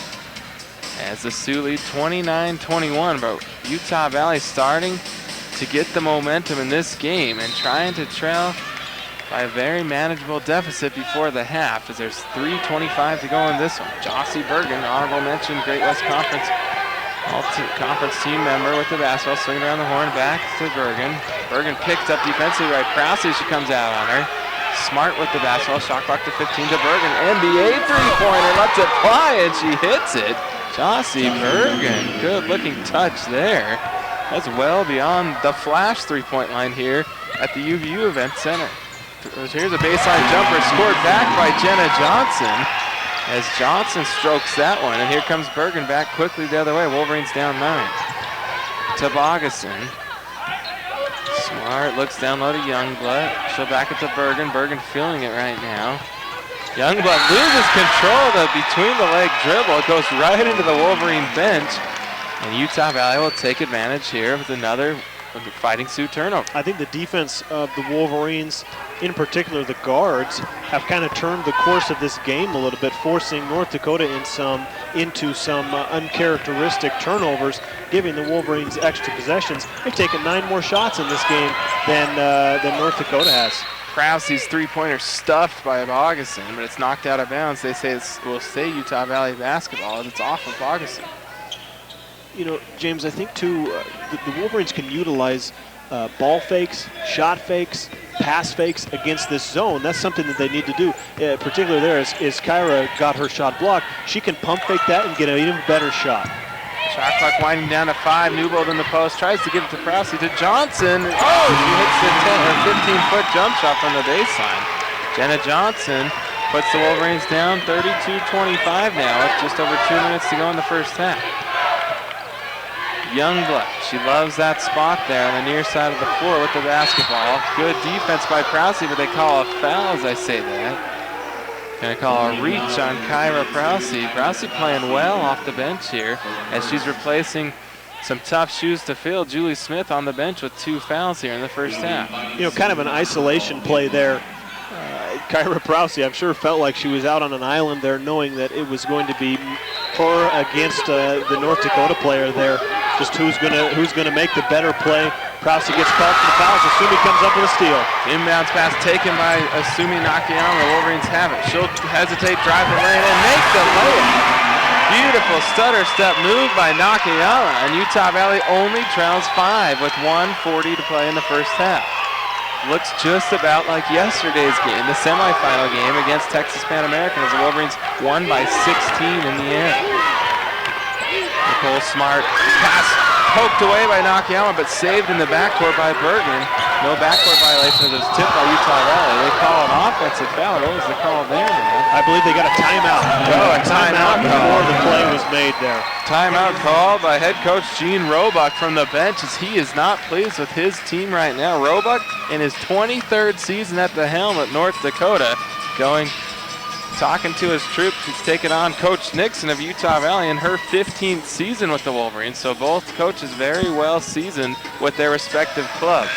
as the Sioux lead 29-21, but Utah Valley starting to get the momentum in this game and trying to trail by a very manageable deficit before the half, as there's 3:25 to go in this one. Jossie Bergen, honorable mention, Great West Conference All-Conference team member with the basketball, swinging around the horn, back to Bergen. Bergen picked up defensively by Prowse. She comes out on her. Smart with the basketball, shot clock to 15 to Bergen. NBA three-pointer, lets it fly, and she hits it. Jossie Bergen, good-looking touch there. That's well beyond the flash three-point line here at the UVU Event Center. Here's a baseline jumper scored back by Jenna Johnson, as Johnson strokes that one, and here comes Bergen back quickly the other way. Wolverines down 9. To Bogason. Smart looks down low to Youngblood. She'll back it to Bergen. Bergen feeling it right now. Youngblood loses control of the between the leg dribble. It goes right into the Wolverine bench, and Utah Valley will take advantage here with another Fighting Sioux turnover. I think the defense of the Wolverines, in particular the guards, have kind of turned the course of this game a little bit, forcing North Dakota into some uncharacteristic turnovers, giving the Wolverines extra possessions. They've taken 9 more shots in this game than North Dakota has. Krause's three-pointer stuffed by Bogason, but it's knocked out of bounds. They say it will stay Utah Valley basketball as it's off of Bogason. You know, James, I think too, the Wolverines can utilize ball fakes, shot fakes, pass fakes against this zone. That's something that they need to do. Particularly there, as Kyra got her shot blocked, she can pump fake that and get an even better shot. Shot clock winding down to 5. Newbold in the post, tries to give it to Prowse, to Johnson. Oh, she hits the 10 or 15-foot jump shot from the baseline. Jenna Johnson puts the Wolverines down 32-25 now with just over 2 minutes to go in the first half. Youngblood, she loves that spot there on the near side of the floor with the basketball. Good defense by Prowse, but they call a foul as I say that. Gonna call a reach on Kyra Prowse. Prowse playing well off the bench here as she's replacing some tough shoes to fill. Julie Smith on the bench with 2 fouls here in the first half. You know, kind of an isolation play there. Kyra Prowse, I'm sure, felt like she was out on an island there, knowing that it was going to be her against the North Dakota player there. Just who's gonna make the better play. Prowse gets called for the fouls. Asumi comes up with a steal. Inbounds pass taken by Asumi Nakayama. The Wolverines have it. She'll hesitate, drive the lane, and make the layup. Beautiful stutter step move by Nakayama, and Utah Valley only trails 5 with 1:40 to play in the first half. Looks just about like yesterday's game, the semifinal game against Texas Pan American, as the Wolverines won by 16 in the end. Nicole Smart pass poked away by Nakayama, but saved in the backcourt by Bergen. No backcourt violation as it was tipped by Utah Valley. They call an offensive foul. What was the call there, man? I believe they got a timeout. Oh, a timeout before the play was made there. Timeout called by head coach Gene Roebuck from the bench, as he is not pleased with his team right now. Roebuck in his 23rd season at the helm at North Dakota, talking to his troops. He's taken on Coach Nixon of Utah Valley in her 15th season with the Wolverines. So both coaches very well seasoned with their respective clubs.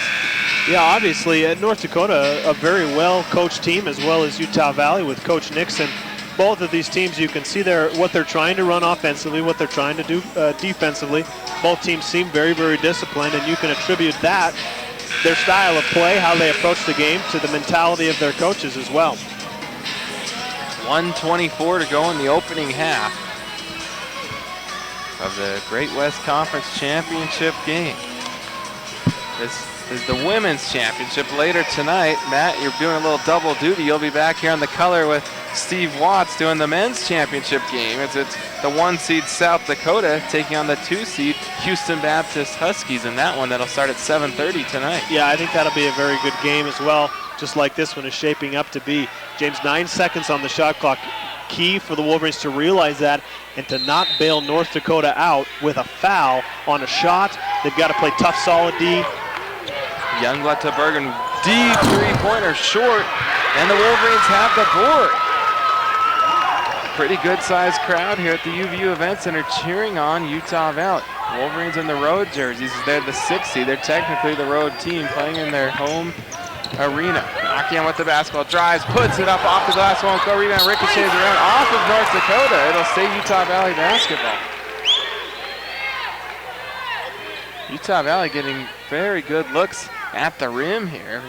Yeah, obviously North Dakota, a very well-coached team, as well as Utah Valley with Coach Nixon. Both of these teams, you can see what they're trying to run offensively, what they're trying to do defensively. Both teams seem very, very disciplined, and you can attribute that, their style of play, how they approach the game, to the mentality of their coaches as well. 1:24 to go in the opening half of the Great West Conference Championship game. This is the Women's Championship later tonight. Matt, you're doing a little double duty. You'll be back here on the color with Steve Watts doing the Men's Championship game. It's the 1-seed South Dakota taking on the 2-seed Houston Baptist Huskies in that one. That'll start at 7:30 tonight. Yeah, I think that'll be a very good game as well, just like this one is shaping up to be. James, 9 seconds on the shot clock. Key for the Wolverines to realize that and to not bail North Dakota out with a foul on a shot. They've got to play tough, solid D. Youngblood to Bergen, deep three-pointer short, and the Wolverines have the board. Pretty good-sized crowd here at the UVU Event Center cheering on Utah Valley. Wolverines in the road jerseys. They're the 6th seed. They're technically the road team playing in their home arena. Nakayama with the basketball, drives, puts it up off the glass, won't go, rebound, ricochets around off of North Dakota. It'll stay Utah Valley basketball. Utah Valley getting very good looks at the rim here.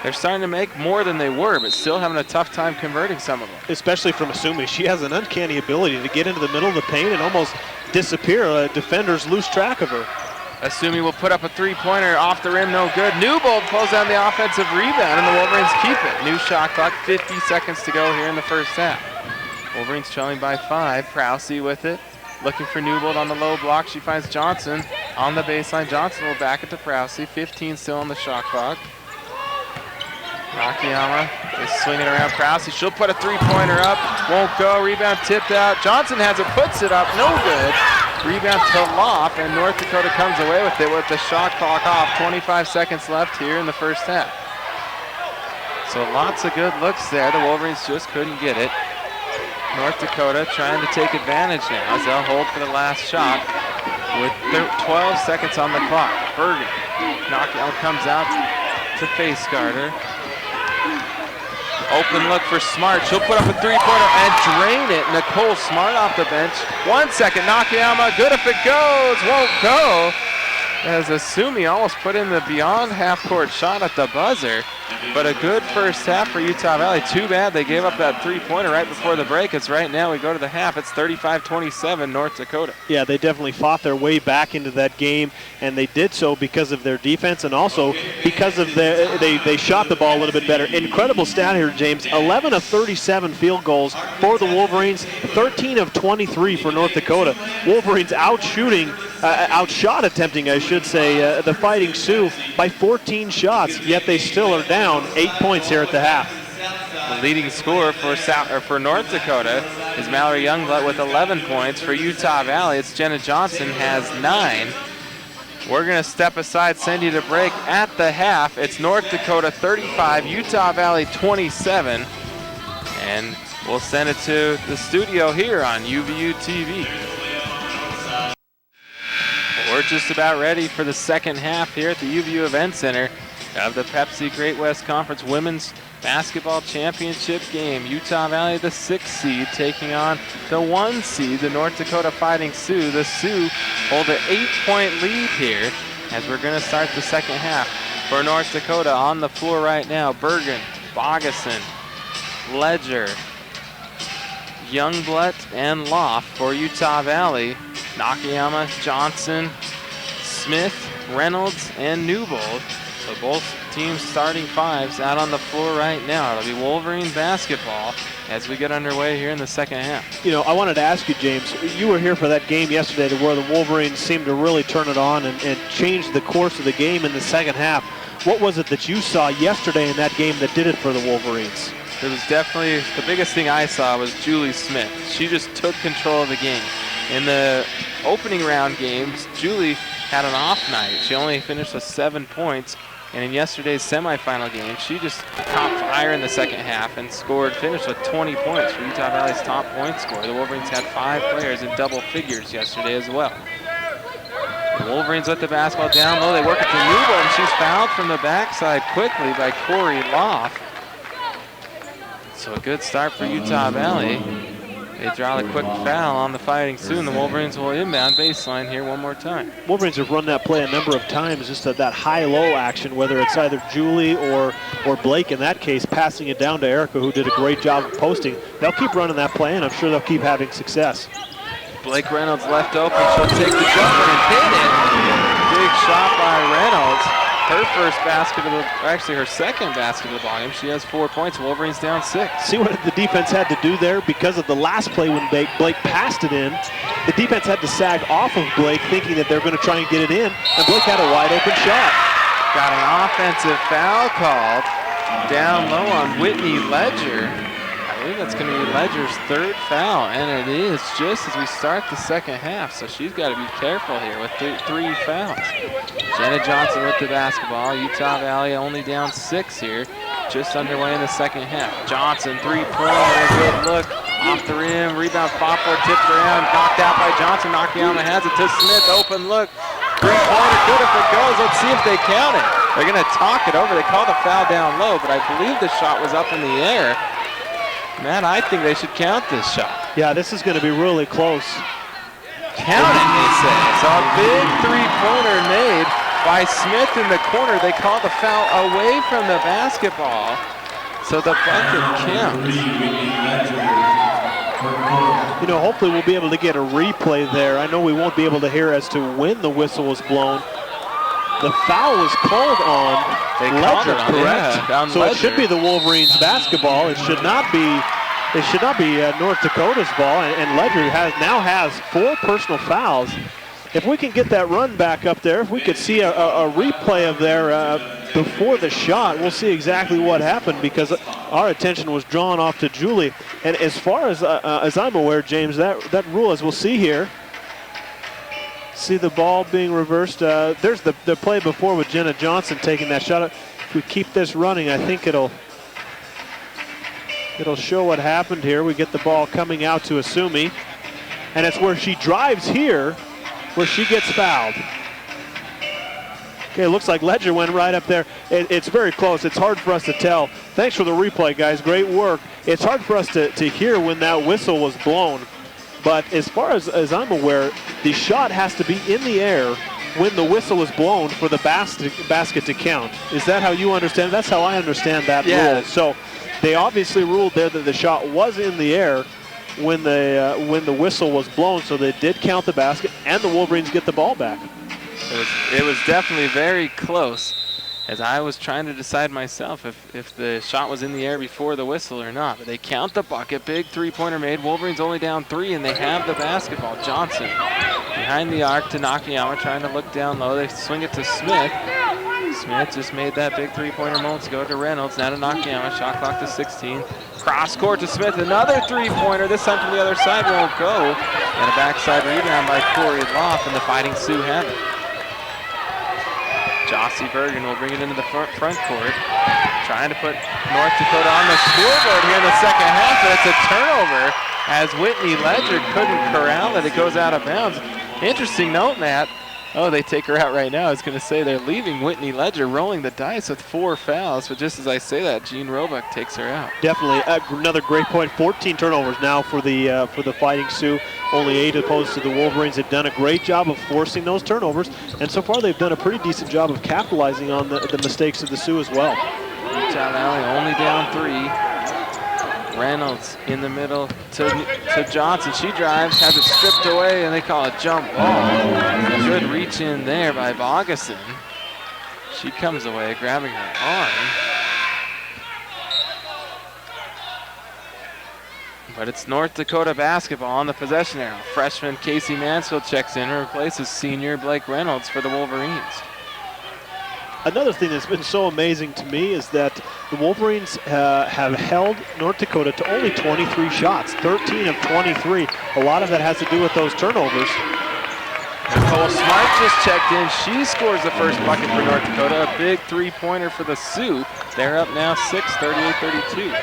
They're starting to make more than they were, but still having a tough time converting some of them. Especially from Asumi. She has an uncanny ability to get into the middle of the paint and almost disappear. Defenders lose track of her. Asumi will put up a three-pointer off the rim, no good. Newbold pulls down the offensive rebound, and the Wolverines keep it. New shot clock, 50 seconds to go here in the first half. Wolverines trailing by 5. Prousey with it, looking for Newbold on the low block. She finds Johnson on the baseline. Johnson will back it to Prousey. 15 still on the shot clock. Nakayama is swinging around Prousey. She'll put a three-pointer up. Won't go. Rebound tipped out. Johnson has it, puts it up. No good. Rebound to Loff, and North Dakota comes away with it with the shot clock off. 25 seconds left here in the first half. So lots of good looks there. The Wolverines just couldn't get it. North Dakota trying to take advantage now as they'll hold for the last shot with 12 seconds on the clock. Bergen. Nakayama comes out to face guarder. Open look for Smart. She'll put up a three-pointer and drain it. Nicole Smart off the bench. 1 second. Nakayama, good if it goes. Won't go. As Asumi almost put in the beyond half-court shot at the buzzer. But a good first half for Utah Valley. Too bad they gave up that three-pointer right before the break. As right now we go to the half. It's 35-27 North Dakota. Yeah, they definitely fought their way back into that game, and they did so because of their defense and also because of they shot the ball a little bit better. Incredible stat here, James. 11 of 37 field goals for the Wolverines. 13 of 23 for North Dakota. Wolverines outshot attempting, I should say, the Fighting Sioux by 14 shots, yet they still are down 8 points here at the half. The leading scorer for North Dakota is Mallory Youngblood with 11 points. For Utah Valley, it's Jenna Johnson has 9. We're going to step aside, send you to break at the half. It's North Dakota 35, Utah Valley 27. And we'll send it to the studio here on UVU TV. We're just about ready for the second half here at the UVU Event Center of the Pepsi Great West Conference Women's Basketball Championship game. Utah Valley, the 6th seed, taking on the 1 seed, the North Dakota Fighting Sioux. The Sioux hold an 8-point lead here as we're going to start the second half. For North Dakota on the floor right now, Bergen, Bogason, Ledger, Youngblood, and Loff. For Utah Valley, Nakayama, Johnson, Smith, Reynolds, and Newbold. So both teams starting 5s out on the floor right now. It'll be Wolverine basketball as we get underway here in the second half. You know, I wanted to ask you, James, you were here for that game yesterday where the Wolverines seemed to really turn it on and change the course of the game in the second half. What was it that you saw yesterday in that game that did it for the Wolverines? It was definitely, the biggest thing I saw was Julie Smith. She just took control of the game. In the opening round games, Julie had an off night. She only finished with 7 points. And in yesterday's semifinal game, she just topped fire in the second half and finished with 20 points for Utah Valley's top point scorer. The Wolverines had 5 players in double figures yesterday as well. The Wolverines with the basketball down low. They work it to Newbold, and she's fouled from the backside quickly by Corey Loff. So a good start for Utah Valley. They draw the quick foul on the Fighting Sioux, and the Wolverines will inbound baseline here one more time. Wolverines have run that play a number of times, just that high-low action, whether it's either Julie or Blake in that case, passing it down to Erica, who did a great job of posting. They'll keep running that play, and I'm sure they'll keep having success. Blake Reynolds left open. She'll take the jumper and hit it. Big shot by Reynolds. Her first basket of actually her second basket of the ball game. She has 4 points. Wolverines down 6. See what the defense had to do there? Because of the last play when Blake passed it in, the defense had to sag off of Blake thinking that they're going to try and get it in, and Blake had a wide open shot. Got an offensive foul called down low on Whitney Ledger. I believe that's going to be Ledger's 3rd foul, and it is just as we start the second half, so she's got to be careful here with 3 fouls. Jenna Johnson with the basketball. Utah Valley only down 6 here, just underway in the second half. Johnson, 3-pointer, good look, off the rim, rebound, Poplar tipped around, knocked out by Johnson. Nakayama has it to Smith, open look, 3-pointer, good if it goes. Let's see if they count it. They're going to talk it over. They called a foul down low, but I believe the shot was up in the air. Matt, I think they should count this shot. Yeah, this is going to be really close. Count it, they say. So a big three-pointer made by Smith in the corner. They call the foul away from the basketball. So the bucket counts. You know, hopefully we'll be able to get a replay there. I know we won't be able to hear as to when the whistle was blown. The foul was called on Ledger, correct? Yeah, on so Ledger. It should be the Wolverines basketball. It should not be. It should not be North Dakota's ball. And Ledger now has 4 personal fouls. If we can get that run back up there, if we could see a replay of there before the shot, we'll see exactly what happened, because our attention was drawn off to Julie. And as far as I'm aware, James, that rule, as we'll see here, see the ball being reversed. There's the play before with Jenna Johnson taking that shot. If we keep this running, I think it'll show what happened here. We get the ball coming out to Asumi, and it's where she drives here, where she gets fouled. Okay, it looks like Ledger went right up there. It's very close. It's hard for us to tell. Thanks for the replay, guys. Great work. It's hard for us to hear when that whistle was blown. But as far as I'm aware, the shot has to be in the air when the whistle is blown for the basket to count. Is that how you understand? That's how I understand that rule. So they obviously ruled there that the shot was in the air when the whistle was blown, so they did count the basket, and the Wolverines get the ball back. It was definitely very close, as I was trying to decide myself if the shot was in the air before the whistle or not. But they count the bucket. Big three-pointer made. Wolverines only down 3, and they have the basketball. Johnson behind the arc to Nakayama, trying to look down low. They swing it to Smith. Smith just made that big three-pointer moments ago to Reynolds. Now to Nakayama. Shot clock to 16. Cross court to Smith. Another three-pointer. This time from the other side won't go. And a backside rebound by Corey Loff, and the Fighting Sioux have it. Jossie Bergen will bring it into the front court. Trying to put North Dakota on the scoreboard here in the second half, but it's a turnover as Whitney Ledger couldn't corral it. It goes out of bounds. Interesting note, Matt. Oh, they take her out right now. I was going to say they're leaving Whitney Ledger rolling the dice with 4 fouls, but just as I say that, Jean Roebuck takes her out. Definitely another great point. 14 turnovers now for the Fighting Sioux. Only 8 opposed to the Wolverines. They've done a great job of forcing those turnovers, and so far they've done a pretty decent job of capitalizing on the mistakes of the Sioux as well. Utah Valley only down 3. Reynolds in the middle to Johnson. She drives, has it stripped away, and they call it jump ball. Good reach in there by Bogason. She comes away, grabbing her arm. But it's North Dakota basketball on the possession arrow. Freshman Casey Mansfield checks in and replaces senior Blake Reynolds for the Wolverines. Another thing that's been so amazing to me is that the Wolverines have held North Dakota to only 23 shots, 13 of 23. A lot of that has to do with those turnovers. Nicole Smart just checked in. She scores the first bucket for North Dakota. A big three-pointer for the Sioux. They're up now 6, 38-32.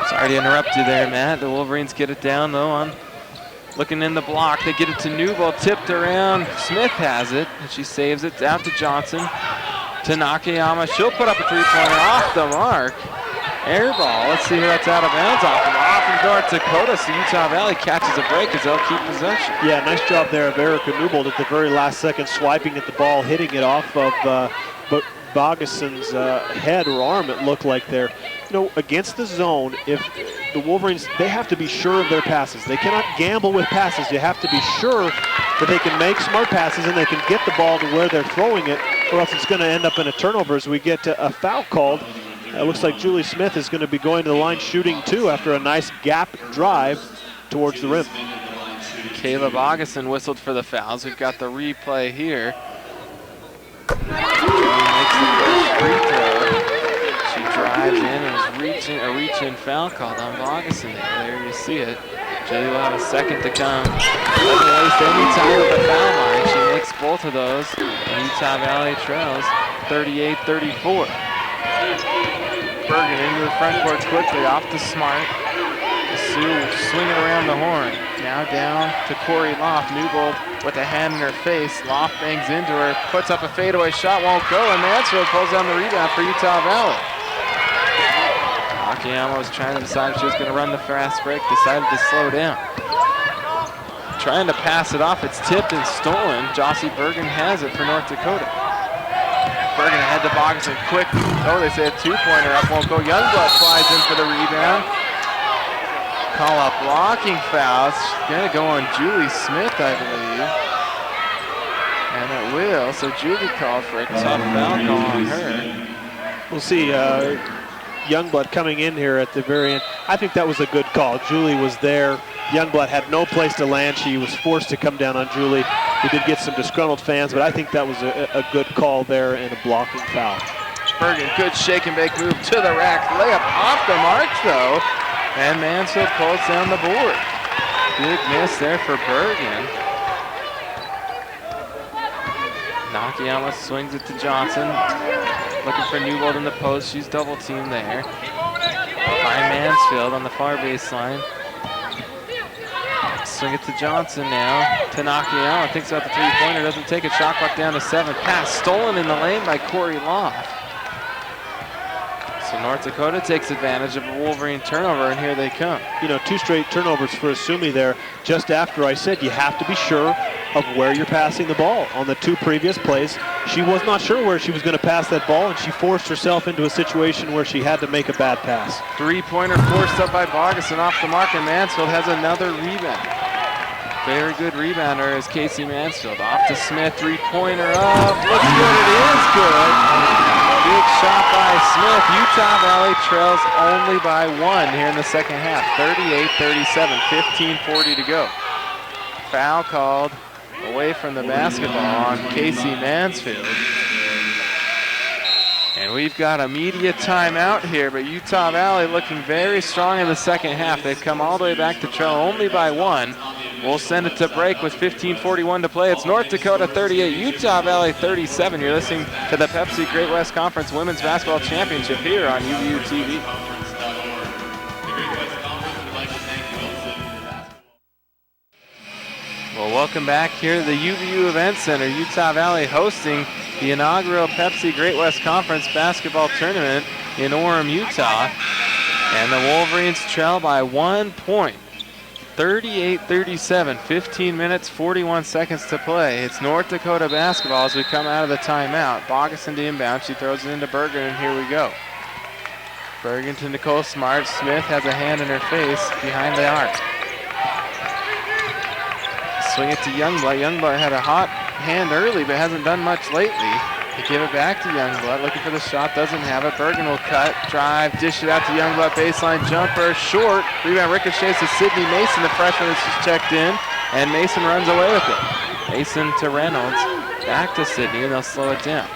Sorry to interrupt you there, Matt. The Wolverines get it down, though, on looking in the block. They get it to Newbold, tipped around. Smith has it, and she saves it out to Johnson. To Nakayama. She'll put up a three-pointer off the mark. Air ball. Let's see who that's out of bounds off of North Dakota. So Utah Valley catches a break as they'll keep possession. Yeah, nice job there of Erica Newbold at the very last second, swiping at the ball, hitting it off of Bogason's head or arm, it looked like there. You know, against the zone, if the Wolverines, they have to be sure of their passes. They cannot gamble with passes. You have to be sure that they can make smart passes and they can get the ball to where they're throwing it, or else it's going to end up in a turnover as we get a foul called. It looks like Julie Smith is going to be going to the line shooting 2 after a nice gap drive towards the rim. Kayla Bogason whistled for the fouls. We've got the replay here. Makes the first free throw. She drives in and is a reach-in foul called on Bogason. There you see it. Julie will have a second to come. Doesn't waste any time at the foul line. She makes both of those. And Utah Valley trails 38-34. Bergen into the front court quickly, off to Smart. The Sioux swinging around the horn. Now down to Corey Loft. Newbold with a hand in her face. Loft bangs into her, puts up a fadeaway shot, won't go, and Mansfield pulls down the rebound for Utah Valley. Akiyama was trying to decide if she was going to run the fast break, decided to slow down. trying to pass it off. It's tipped and stolen. Jossie Bergen has it for North Dakota. Bergen ahead to Bogason, quick. Oh, they say a two-pointer up, won't go. Youngblood flies in for the rebound. Call a blocking foul. It's gonna go on Julie Smith, I believe. And it will, so Julie called for a tough foul call on her. We'll see Youngblood coming in here at the very end. I think that was a good call. Julie was there. Youngblood had no place to land. She was forced to come down on Julie. We did get some disgruntled fans, but I think that was a good call there and a blocking foul. Bergen, good shake and bake move to the rack. Layup off the mark though. And Mansfield pulls down the board. Big miss there for Bergen. Nakayama swings it to Johnson. Looking for Newbold in the post. She's double teamed there. By Mansfield on the far baseline. Swing it to Johnson now. To Nakayama. Thinks about the three-pointer. Doesn't take it. Shot clock down to 7. Pass stolen in the lane by Corey Loft. So North Dakota takes advantage of a Wolverine turnover, and here they come. You know, 2 straight turnovers for Asumi there. Just after I said you have to be sure of where you're passing the ball. On the 2 previous plays, she was not sure where she was going to pass that ball, and she forced herself into a situation where she had to make a bad pass. Three-pointer forced up by Bogason off the mark, and Mansfield has another rebound. Very good rebounder is Casey Mansfield. Off to Smith, three-pointer up. Looks good, it is good. Big shot by Smith. Utah Valley trails only by 1 here in the second half. 38-37, 15:40 to go. Foul called away from the basketball on Casey Mansfield. And we've got a media timeout here, but Utah Valley looking very strong in the second half. They've come all the way back to trail only by 1. We'll send it to break with 15:41 to play. It's North Dakota 38, Utah Valley 37. You're listening to the Pepsi Great West Conference Women's Basketball Championship here on UVU TV. Well, welcome back here to the UVU Event Center. Utah Valley hosting the inaugural Pepsi Great West Conference Basketball Tournament in Orem, Utah. And the Wolverines trail by 1 point. 38-37, 15 minutes, 41 seconds to play. It's North Dakota basketball as we come out of the timeout. Bogason to inbound. She throws it into Bergen, and here we go. Bergen to Nicole Smart. Smith has a hand in her face behind the arc. Swing it to Youngblood. Youngblood had a hot hand early, but hasn't done much lately. They give it back to Youngblood, looking for the shot, doesn't have it. Bergen will cut, drive, dish it out to Youngblood, baseline jumper, short. Rebound ricochets to Sydney Mason, the freshman that's just checked in, and Mason runs away with it. Mason to Reynolds, back to Sydney, and they'll slow it down.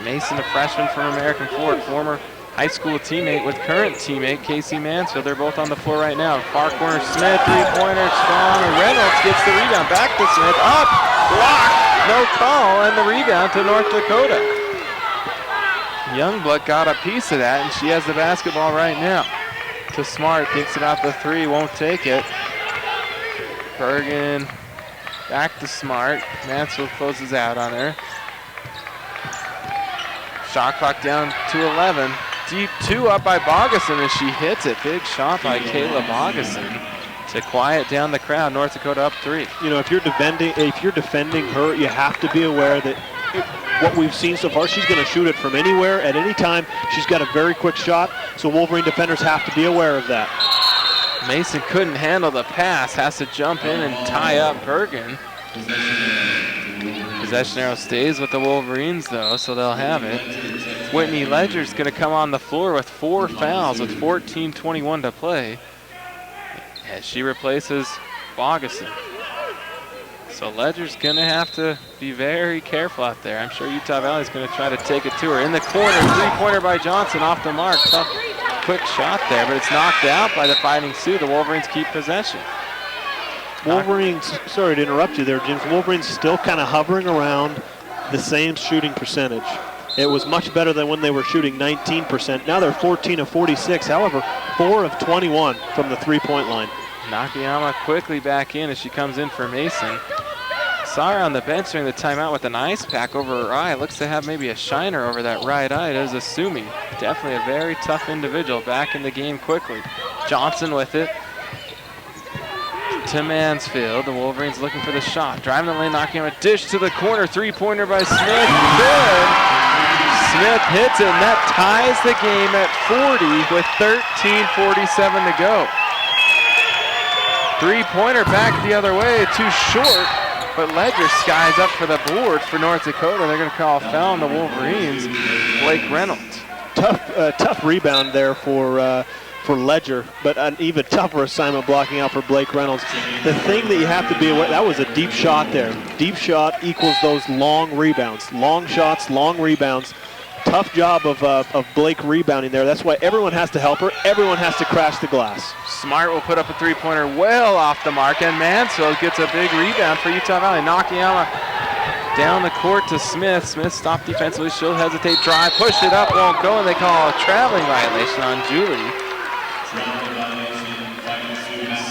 Mason, a freshman from American Ford, former high school teammate with current teammate Casey Mansfield. They're both on the floor right now. Far corner, Smith, three-pointer, strong, and Reynolds gets the rebound. Back to Smith, up, blocked, no call, and the rebound to North Dakota. Youngblood got a piece of that, and she has the basketball right now. To Smart, thinks about the three, won't take it. Bergen, back to Smart. Mansfield closes out on her. Shot clock down to 11. Deep 2 up by Bogason, and she hits it. Big shot by Kayla Bogason to quiet down the crowd. North Dakota up 3. You know, if you're defending her, you have to be aware that what we've seen so far, she's going to shoot it from anywhere at any time. She's got a very quick shot, so Wolverine defenders have to be aware of that. Mason couldn't handle the pass, has to jump in and tie up Bergen. Possession arrow stays with the Wolverines though, so they'll have it. Whitney Ledger's going to come on the floor with 4 fouls with 14:21 to play as she replaces Bogason. So Ledger's going to have to be very careful out there. I'm sure Utah Valley's going to try to take it to her. In the corner, three-pointer by Johnson off the mark. Tough, quick shot there, but it's knocked out by the Fighting Sioux. The Wolverines keep possession. Wolverines, sorry to interrupt you there, James. Wolverines still kind of hovering around the same shooting percentage. It was much better than when they were shooting 19%. Now they're 14 of 46. However, 4 of 21 from the three-point line. Nakayama quickly back in as she comes in for Mason. Saw her on the bench during the timeout with an ice pack over her eye. Looks to have maybe a shiner over that right eye. It is Asumi. Definitely a very tough individual. Back in the game quickly. Johnson with it. to Mansfield. The Wolverines looking for the shot. Driving the lane, knocking on a dish to the corner. Three-pointer by Smith. Good. Smith hits it, and that ties the game at 40 with 13:47 to go. Three-pointer back the other way, too short, but Ledger skies up for the board for North Dakota. They're going to call a foul on the Wolverines. Blake Reynolds. Tough rebound there for Ledger, but an even tougher assignment blocking out for Blake Reynolds. The thing that you have to be aware, that was a deep shot there. Deep shot equals those long rebounds. Long shots, long rebounds. Tough job of Blake rebounding there. That's why everyone has to help her. Everyone has to crash the glass. Smart will put up a three-pointer well off the mark, and Mansfield gets a big rebound for Utah Valley. Nakayama down the court to Smith. Smith stopped defensively. She'll hesitate, drive, push it up, won't go, and they call a traveling violation on Julie.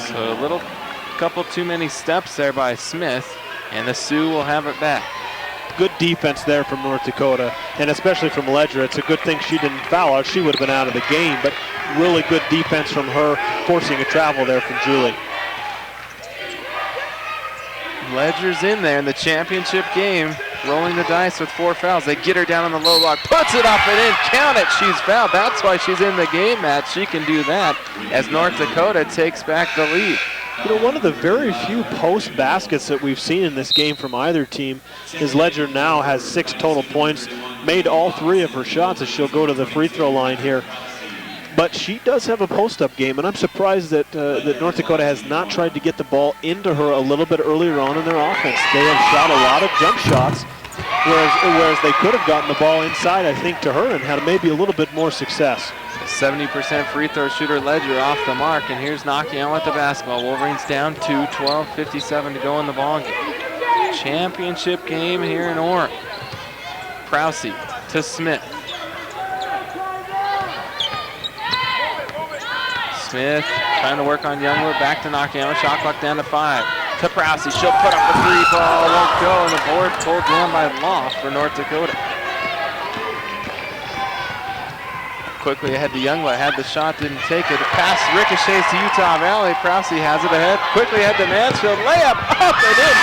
So a couple too many steps there by Smith, and the Sioux will have it back. Good defense there from North Dakota, and especially from Ledger. It's a good thing she didn't foul her. She would have been out of the game, but really good defense from her, forcing a travel there from Julie. Ledger's in there in the championship game, rolling the dice with 4 fouls. They get her down on the low block, puts it up and in, count it, she's fouled. That's why she's in the game, Matt. She can do that as North Dakota takes back the lead. You know, one of the very few post baskets that we've seen in this game from either team is Ledger now has 6 total points, made all 3 of her shots as she'll go to the free throw line here. But she does have a post-up game, and I'm surprised that North Dakota has not tried to get the ball into her a little bit earlier on in their offense. They have shot a lot of jump shots, whereas they could have gotten the ball inside, I think, to her and had maybe a little bit more success. 70% free throw shooter Ledger off the mark, and here's Nakayama with the basketball. Wolverines down 2, 12:57 to go in the ball game. Championship game here in Orem. Prowse to Smith. Smith trying to work on Youngwood, back to Nakayama, shot clock down to 5. To Prowse, she'll put up the 3 ball, won't go, and the board pulled down by Loft for North Dakota. Quickly ahead to Youngblood, had the shot, didn't take it. The pass ricochets to Utah Valley. Prowse has it ahead. Quickly ahead to Mansfield. Layup up and in.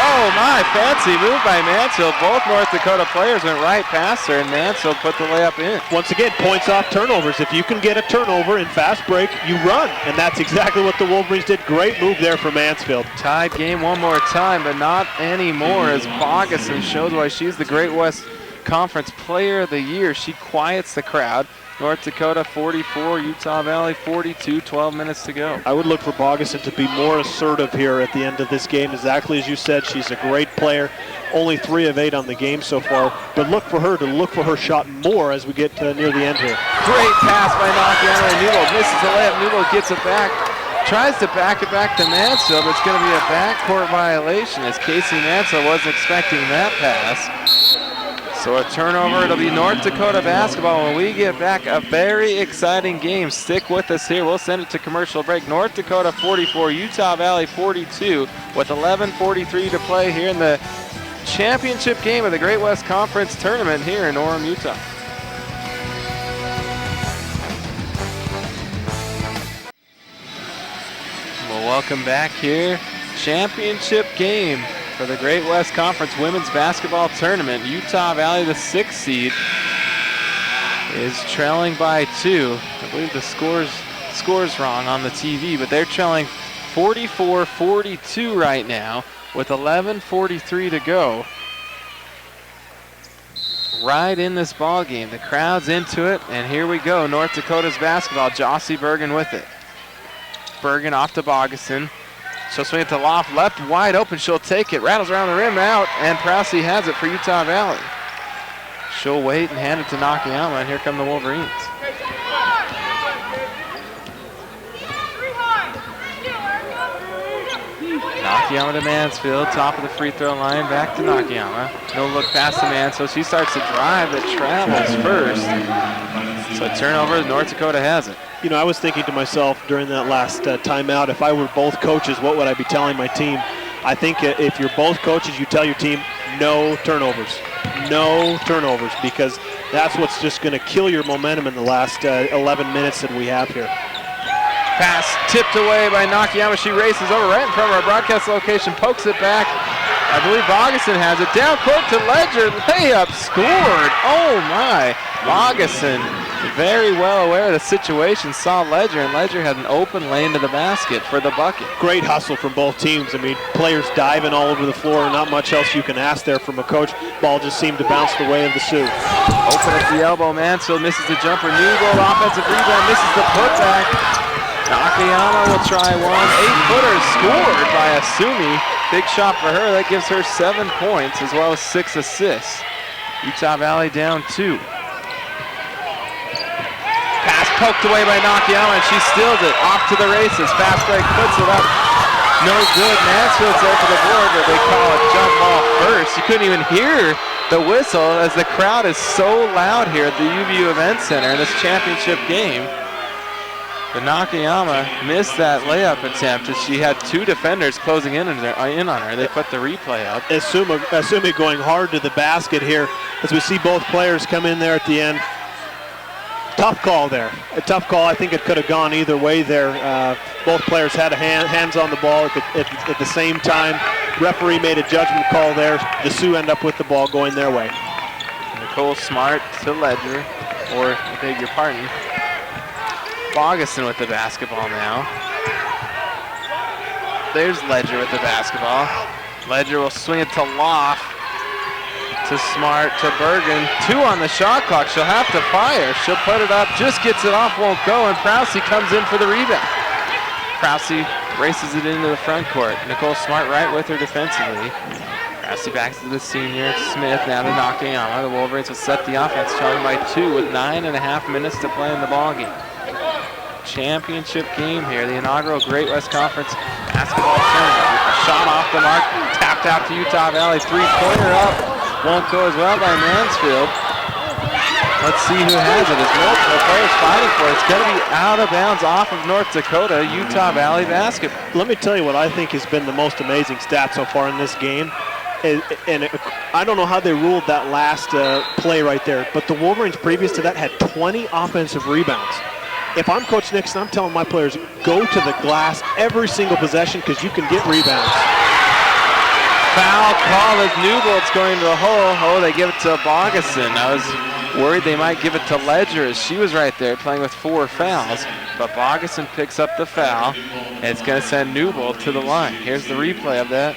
Oh my, fancy move by Mansfield. Both North Dakota players went right past her, and Mansfield put the layup in. Once again, points off turnovers. If you can get a turnover in fast break, you run. And that's exactly what the Wolverines did. Great move there for Mansfield. Tied game one more time, but not anymore, as Bogason showed why she's the Great West Conference Player of the Year. She quiets the crowd. North Dakota 44, Utah Valley 42, 12 minutes to go. I would look for Bogason to be more assertive here at the end of this game. Exactly as you said, she's a great player. Only 3 of 8 on the game so far, but look for her to look for her shot more as we get near the end here. Great pass by Nakayama, and Newell misses the layup. Newell gets it back, tries to back it back to Mansfield, but it's going to be a backcourt violation as Casey Mansfield wasn't expecting that pass. So a turnover, it'll be North Dakota basketball. When we get back, a very exciting game. Stick with us here. We'll send it to commercial break. North Dakota 44, Utah Valley 42 with 11:43 to play here in the championship game of the Great West Conference Tournament here in Orem, Utah. Well, welcome back here. Championship game for the Great West Conference Women's Basketball Tournament. Utah Valley, the 6th seed, is trailing by 2. I believe the score's wrong on the TV, but they're trailing 44-42 right now with 11:43 to go. Right in this ball game. The crowd's into it, and here we go. North Dakota's basketball. Jossie Bergen with it. Bergen off to Bogason. She'll swing it to Loft, left wide open, she'll take it, rattles around the rim, out, and Prowse has it for Utah Valley. She'll wait and hand it to Nakayama, and here come the Wolverines. Nakayama to Mansfield, top of the free throw line, back to Nakayama. No look past the man, so she starts to drive that travels first. So turnover, North Dakota has it. You know, I was thinking to myself during that last timeout, if I were both coaches, what would I be telling my team? I think if you're both coaches, you tell your team, no turnovers. No turnovers, because that's what's just going to kill your momentum in the last 11 minutes that we have here. Pass tipped away by Nakayama. She races over right in front of our broadcast location, pokes it back. I believe Bogason has it. Down court to Ledger. Layup scored. Oh my. Bogason, very well aware of the situation, saw Ledger, and Ledger had an open lane to the basket for the bucket. Great hustle from both teams. I mean, players diving all over the floor. Not much else you can ask there from a coach. Ball just seemed to bounce the way of the Sioux. Open at the elbow. Mansfield misses the jumper. Newgold offensive rebound, misses the putback. Nakayama will try one. 8-footer scored by Asumi. Big shot for her. That gives her 7 points as well as 6 assists. Utah Valley down 2. Pass poked away by Nakayama, and she steals it. Off to the races. Fast break puts it up. No good. Mansfield's there for the board, but they call a jump ball first. You couldn't even hear the whistle as the crowd is so loud here at the UVU Event Center in this championship game. But Nakayama missed that layup attempt as she had 2 defenders closing in on her. They put the replay up. Asumi going hard to the basket here as we see both players come in there at the end. Tough call there. A tough call. I think it could have gone either way there. Both players had hands on the ball at the same time. Referee made a judgment call there. The Sioux end up with the ball going their way. Nicole Smart to Ledger, or I beg your pardon, Bogason with the basketball now. There's Ledger with the basketball. Ledger will swing it to Loft, to Smart, to Bergen. 2 on the shot clock. She'll have to fire. She'll put it up, just gets it off, won't go, and Prousey comes in for the rebound. Prousey races it into the front court. Nicole Smart right with her defensively. Prousey back to the senior. Smith now to Nakayama. The Wolverines will set the offense, trailing by 2 with 9.5 minutes to play in the ballgame. Championship game here, the inaugural Great West Conference basketball tournament. A shot off the mark, tapped out to Utah Valley. 3-pointer up, won't go as well by Mansfield. Let's see who has it. There's multiple players fighting for it. It's going to be out of bounds off of North Dakota, Utah Valley basketball. Let me tell you what I think has been the most amazing stat so far in this game. And I don't know how they ruled that last play right there, but the Wolverines previous to that had 20 offensive rebounds. If I'm Coach Nixon, I'm telling my players, go to the glass every single possession because you can get rebounds. Foul call as Newbolt's going to the hole. Oh, they give it to Bogason. I was worried they might give it to Ledger as she was right there playing with 4 fouls. But Bogason picks up the foul, and it's going to send Newbolt to the line. Here's the replay of that.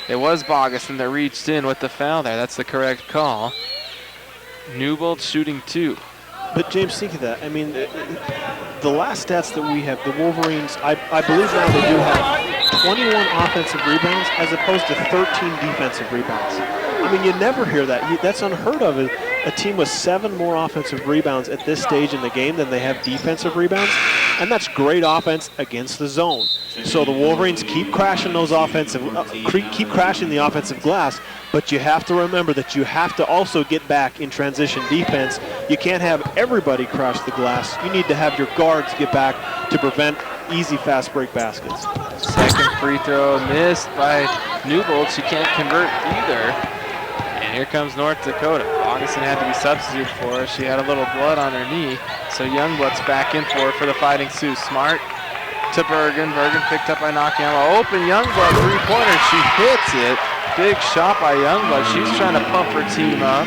It was Bogason that reached in with the foul there. That's the correct call. Newbolt shooting 2. But James, think of that. I mean, the last stats that we have, the Wolverines, I believe now they do have 21 offensive rebounds as opposed to 13 defensive rebounds. I mean, you never hear that. That's unheard of. A team with 7 more offensive rebounds at this stage in the game than they have defensive rebounds, and that's great offense against the zone. So the Wolverines keep crashing those keep crashing the offensive glass, but you have to remember that you have to also get back in transition defense. You can't have everybody crash the glass. You need to have your guards get back to prevent easy fast break baskets. Second free throw missed by Newbolt. She can't convert either. And here comes North Dakota. Bogason had to be substituted for her. She had a little blood on her knee. So Youngblood's back in for her for the Fighting Sioux. Smart to Bergen. Bergen picked up by Nakayama. Open Youngblood, 3-pointer. She hits it. Big shot by Youngblood. She's trying to pump her team up.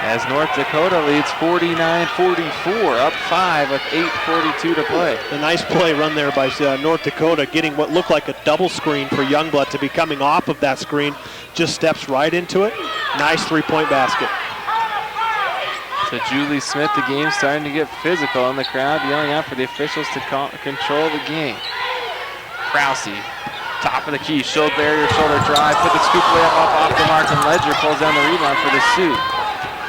As North Dakota leads 49-44, up 5 with 8:42 to play. A nice play run there by North Dakota, getting what looked like a double screen for Youngblood to be coming off of that screen. Just steps right into it. Nice 3-point basket. So Julie Smith, the game's starting to get physical, and the crowd yelling out for the officials to control the game. Prousey, top of the key, shoulder barrier, shoulder drive, put the scoop layup up off the mark, and Ledger pulls down the rebound for the Sioux.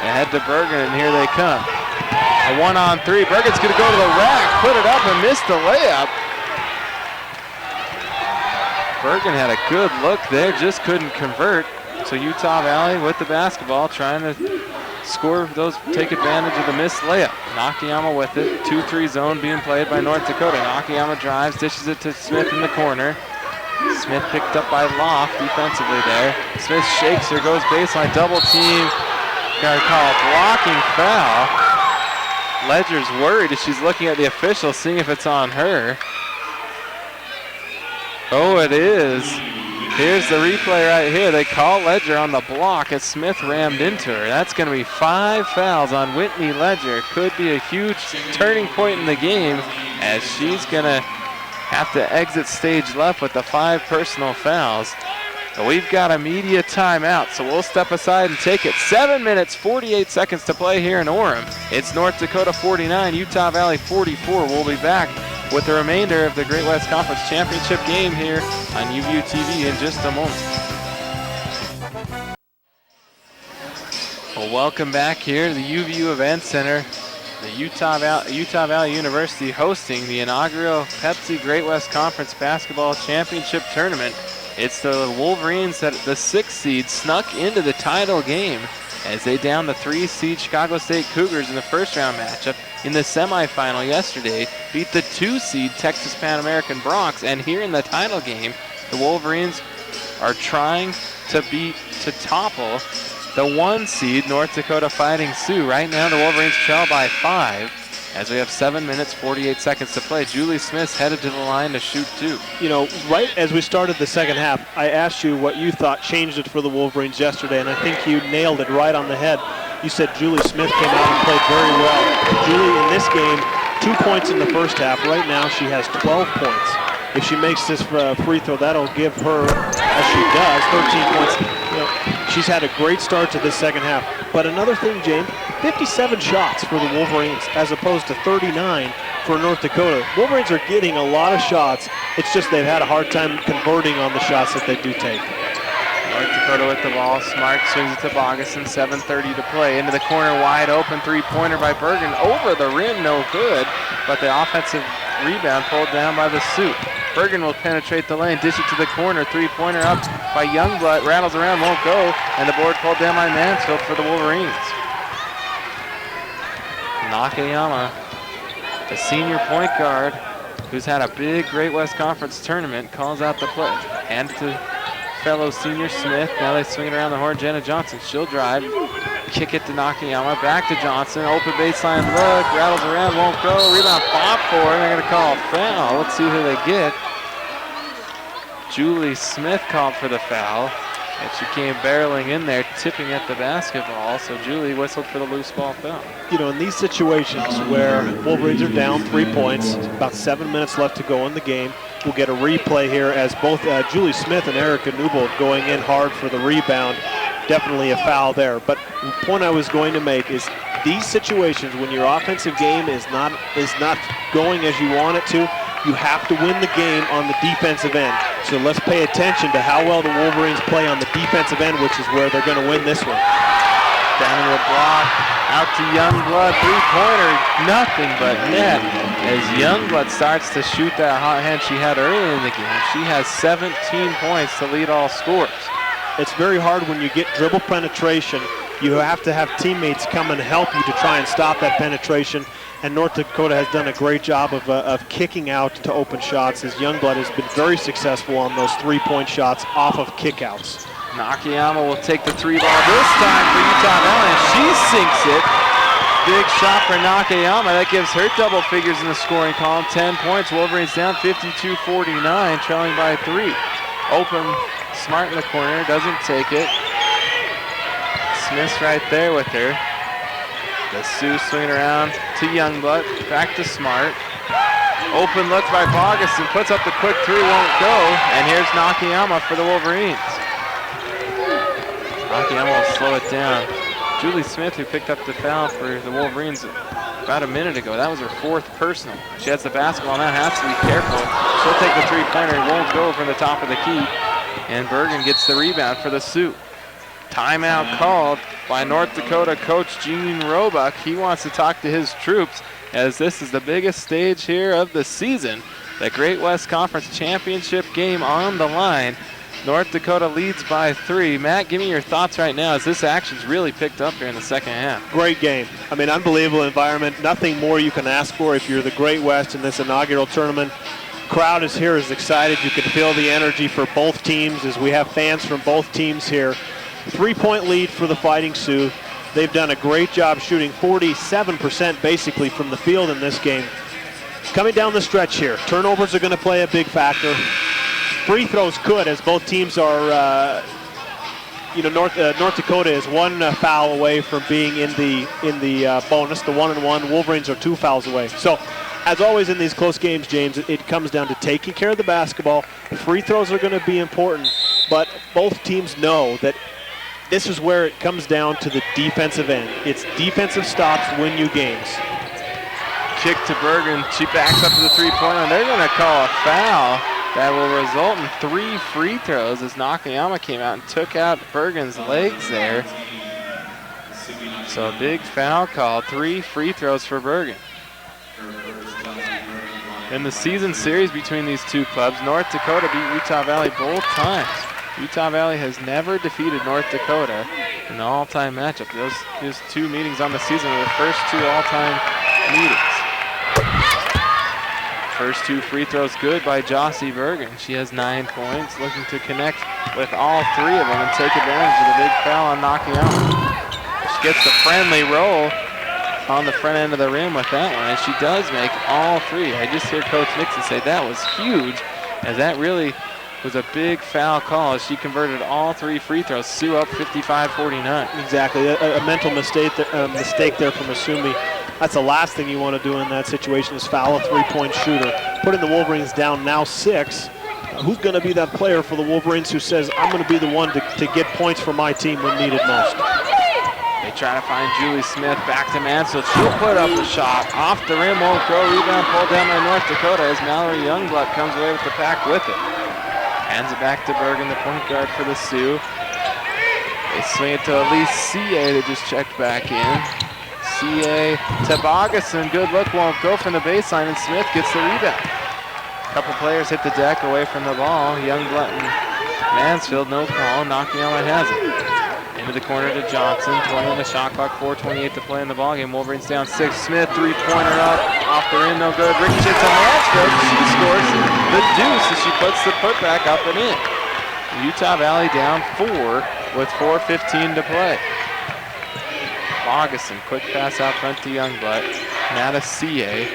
Ahead to Bergen, and here they come. A 1-on-3. Bergen's going to go to the rack, put it up, and miss the layup. Bergen had a good look there, just couldn't convert. So Utah Valley with the basketball, trying to score those, take advantage of the missed layup. Nakayama with it. 2-3 zone being played by North Dakota. Nakayama drives, dishes it to Smith in the corner. Smith picked up by Loft defensively there. Smith shakes her, goes baseline, double team. Got to call a blocking foul. Ledger's worried as she's looking at the official, seeing if it's on her. Oh, it is. Here's the replay right here. They call Ledger on the block as Smith rammed into her. That's going to be 5 fouls on Whitney Ledger. Could be a huge turning point in the game as she's going to have to exit stage left with the 5 personal fouls. But we've got a media timeout, so we'll step aside and take it. 7 minutes, 48 seconds to play here in Orem. It's North Dakota 49, Utah Valley 44. We'll be back with the remainder of the Great West Conference Championship game here on UVU TV in just a moment. Well, welcome back here to the UVU Event Center. The Utah Valley University hosting the inaugural Pepsi Great West Conference Basketball Championship Tournament. It's the Wolverines that the 6th seed snuck into the title game as they downed the 3 seed Chicago State Cougars in the first round matchup. In the semifinal yesterday, beat the 2 seed Texas Pan American Bronx, and here in the title game, the Wolverines are trying to topple the 1 seed North Dakota Fighting Sioux. Right now, the Wolverines trail by 5. As we have 7 minutes, 48 seconds to play. Julie Smith's headed to the line to shoot 2. You know, right as we started the second half, I asked you what you thought changed it for the Wolverines yesterday, and I think you nailed it right on the head. You said Julie Smith came out and played very well. Julie, in this game, 2 points in the first half. Right now, she has 12 points. If she makes this free throw, that'll give her, as she does, 13 points. You know, she's had a great start to this second half. But another thing, James, 57 shots for the Wolverines as opposed to 39 for North Dakota. Wolverines are getting a lot of shots. It's just they've had a hard time converting on the shots that they do take. North Dakota with the ball. Smart swings it to Bogason. 7:30 to play. Into the corner, wide open three-pointer by Bergen. Over the rim, no good. But the offensive rebound pulled down by the Sioux. Bergen will penetrate the lane, dish it to the corner. Three-pointer up by Youngblood. Rattles around, won't go. And the board pulled down by Mansfield for the Wolverines. Nakayama, the senior point guard, who's had a big Great West Conference tournament, calls out the play. Hand it to fellow senior Smith. Now they swing it around the horn. Jenna Johnson, she'll drive. Kick it to Nakayama. Back to Johnson. Open baseline look. Rattles around, won't go. Rebound pop for her. They're going to call a foul. Let's see who they get. Julie Smith called for the foul. And she came barreling in there, tipping at the basketball. So Julie whistled for the loose ball foul. You know, in these situations where Wolverines are down 3 points, about 7 minutes left to go in the game, we'll get a replay here as both Julie Smith and Erica Newbold going in hard for the rebound. Definitely a foul there. But the point I was going to make is these situations when your offensive game is not going as you want it to, you have to win the game on the defensive end. So let's pay attention to how well the Wolverines play on the defensive end, which is where they're going to win this one. Down to the block, out to Youngblood, three-pointer, nothing but net. As Youngblood starts to shoot that hot hand she had early in the game, she has 17 points to lead all scores. It's very hard when you get dribble penetration. You have to have teammates come and help you to try and stop that penetration. And North Dakota has done a great job of kicking out to open shots, as Youngblood has been very successful on those three-point shots off of kickouts. Nakayama will take the three ball this time for Utah Valley, and she sinks it. Big shot for Nakayama. That gives her double figures in the scoring column. 10 points. Wolverines down 52-49, trailing by 3. Open, Smart in the corner, doesn't take it. Smith's right there with her. The Sioux swinging around to Youngblood, back to Smart. Open look by Bogason, puts up the quick three, won't go. And here's Nakayama for the Wolverines. Nakayama will slow it down. Julie Smith, who picked up the foul for the Wolverines about a minute ago. That was her 4th personal. She has the basketball now, has to be careful. She'll take the three-pointer, it won't go from the top of the key. And Bergen gets the rebound for the Sioux. Timeout called by North Dakota coach Gene Roebuck. He wants to talk to his troops as this is the biggest stage here of the season. The Great West Conference Championship game on the line. North Dakota leads by 3. Matt, give me your thoughts right now as this action's really picked up here in the second half. Great game. I mean, unbelievable environment. Nothing more you can ask for if you're the Great West in this inaugural tournament. Crowd is here, is excited. You can feel the energy for both teams as we have fans from both teams here. 3-point lead for the Fighting Sioux. They've done a great job shooting 47% basically from the field in this game. Coming down the stretch here, turnovers are going to play a big factor. Free throws could, as both teams are, North Dakota is one foul away from being in the bonus, the 1-and-1. Wolverines are 2 fouls away. So, as always in these close games, James, it comes down to taking care of the basketball. Free throws are going to be important, but both teams know that this is where it comes down to the defensive end. It's defensive stops win you games. Kick to Bergen. She backs up to the three-pointer. They're going to call a foul that will result in 3 free throws as Nakayama came out and took out Bergen's legs there. So a big foul call. 3 free throws for Bergen. In the season series between these two clubs, North Dakota beat Utah Valley both times. Utah Valley has never defeated North Dakota in the all-time matchup. Those 2 meetings on the season are the first 2 all-time meetings. First 2 free throws good by Jossie Bergen. She has 9 points, looking to connect with all 3 of them and take advantage of the big foul on Nakayama. She gets the friendly roll on the front end of the rim with that one, and she does make all 3. I just hear Coach Nixon say that was huge, as that really was a big foul call as she converted all 3 free throws. Sioux up 55-49. Exactly, a mental mistake there from Asumi. That's the last thing you want to do in that situation is foul a 3-point shooter. Putting the Wolverines down now 6. Who's going to be that player for the Wolverines who says, I'm going to be the one to get points for my team when needed most? They try to find Julie Smith, back to Mansfield. She'll put up a shot. Off the rim, won't go. Rebound pulled down by North Dakota as Mallory Youngblood comes away with the pack with it. Hands it back to Bergen, the point guard for the Sioux. They swing it to Elise C.A. that just checked back in. C.A. to Bogason, good look, won't go from the baseline, and Smith gets the rebound. A couple players hit the deck away from the ball. Youngblood and Mansfield, no call. Nakayama has it. Into the corner to Johnson, 20 on the shot clock, 4:28 to play in the ballgame. Wolverines down 6. Smith, 3-pointer up, off the rim, no good. Ricochet to Mansfield, she scores the deuce as she puts the putback up and in. Utah Valley down 4 with 4:15 to play. Bogason, quick pass out front to Youngblood. Now to C.A.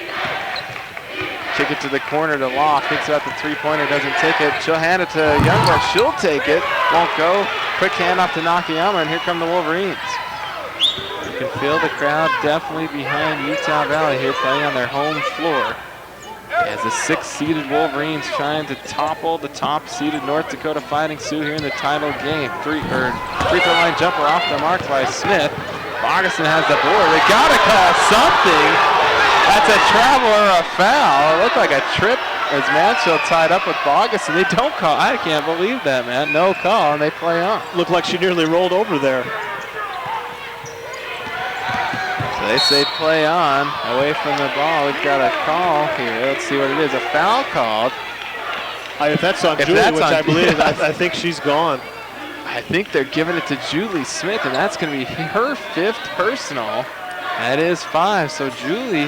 Kick it to the corner to Law. Thinks about the 3-pointer, doesn't take it. She'll hand it to Youngblood. She'll take it. Won't go. Quick handoff to Nakayama, and here come the Wolverines. You can feel the crowd definitely behind Utah Valley here playing on their home floor. As the 6th-seeded Wolverines trying to topple the top-seeded North Dakota Fighting Sioux here in the title game. Free throw line jumper off the mark by Smith. Bogason has the board. They gotta call something. That's a travel or a foul. It looked like a trip as Mansfield tied up with Bogason. They don't call. I can't believe that, man. No call, and they play on. Looked like she nearly rolled over there. So they say play on, away from the ball. We've got a call here. Let's see what it is. A foul called. If that's on Julie, which I believe, I think she's gone. I think they're giving it to Julie Smith, and that's going to be her 5th personal. That is 5, so Julie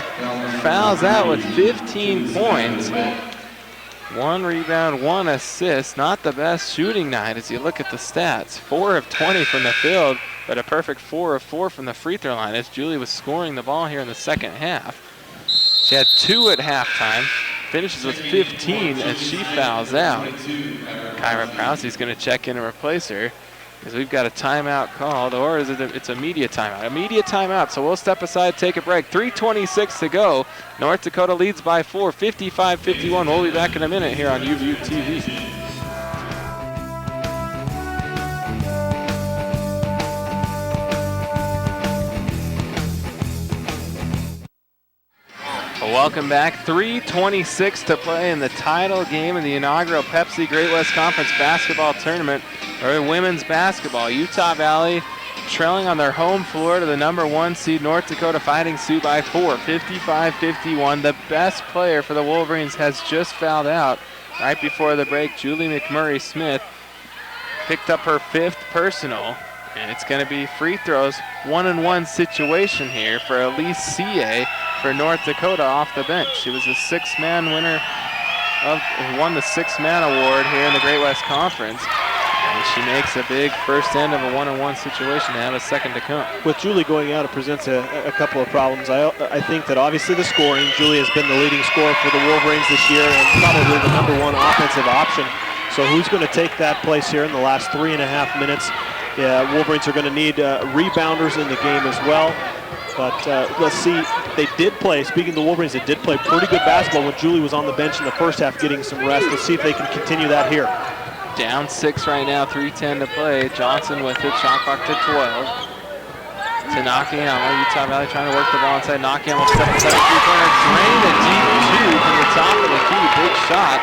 fouls out with 15 points. 1 rebound, 1 assist. Not the best shooting night as you look at the stats. 4 of 20 from the field, but a perfect 4 of 4 from the free throw line as Julie was scoring the ball here in the second half. She had 2 at halftime. Finishes with 15 as she fouls out. Kyra Prousey's going to check in and replace her because we've got a timeout called, or is it it's a media timeout? A media timeout, so we'll step aside, take a break. 3:26 to go. North Dakota leads by 4, 55-51. We'll be back in a minute here on UVU TV. Welcome back. 3:26 to play in the title game of the inaugural Pepsi Great West Conference basketball tournament, or women's basketball. Utah Valley trailing on their home floor to the number 1 seed North Dakota Fighting Sioux by 4, 55-51. The best player for the Wolverines has just fouled out right before the break. Julie McMurray Smith picked up her 5th personal, and it's going to be free throws, 1-on-1 situation here for Elise C.A. for North Dakota off the bench. She was the 6-man winner won the 6-man award here in the Great West Conference. And she makes a big first end of a one-on-one situation to have a second to come. With Julie going out, it presents a couple of problems. I think that obviously the scoring, Julie has been the leading scorer for the Wolverines this year and probably the #1 offensive option. So who's going to take that place here in the last 3.5 minutes? Wolverines are going to need rebounders in the game as well. But let's see, they did play, speaking of the Wolverines, they did play pretty good basketball when Julie was on the bench in the first half getting some rest. Let's see if they can continue that here. Down 6 right now, 3:10 to play. Johnson with it, shot clock to 12. To Nakayama, Utah Valley trying to work the ball inside. Nakayama will step inside a three-pointer, drain a deep 2 from the top of the key, big shot.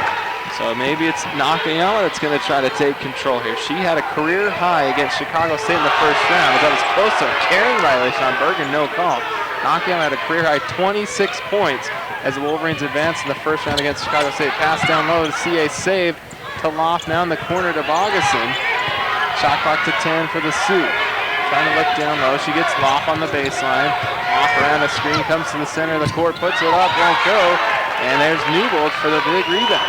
So maybe it's Nakayama that's going to try to take control here. She had a career high against Chicago State in the first round, but that was close to a carrying violation on Bergen, no call. Nakayama had a career high 26 points as the Wolverines advanced in the first round against Chicago State. Pass down low to CA, save to Loft, now in the corner to Bogason. Shot clock to 10 for the Sioux. Trying to look down low, she gets Loft on the baseline. Off around the screen, comes to the center of the court, puts it up, won't go. And there's Newbold for the big rebound.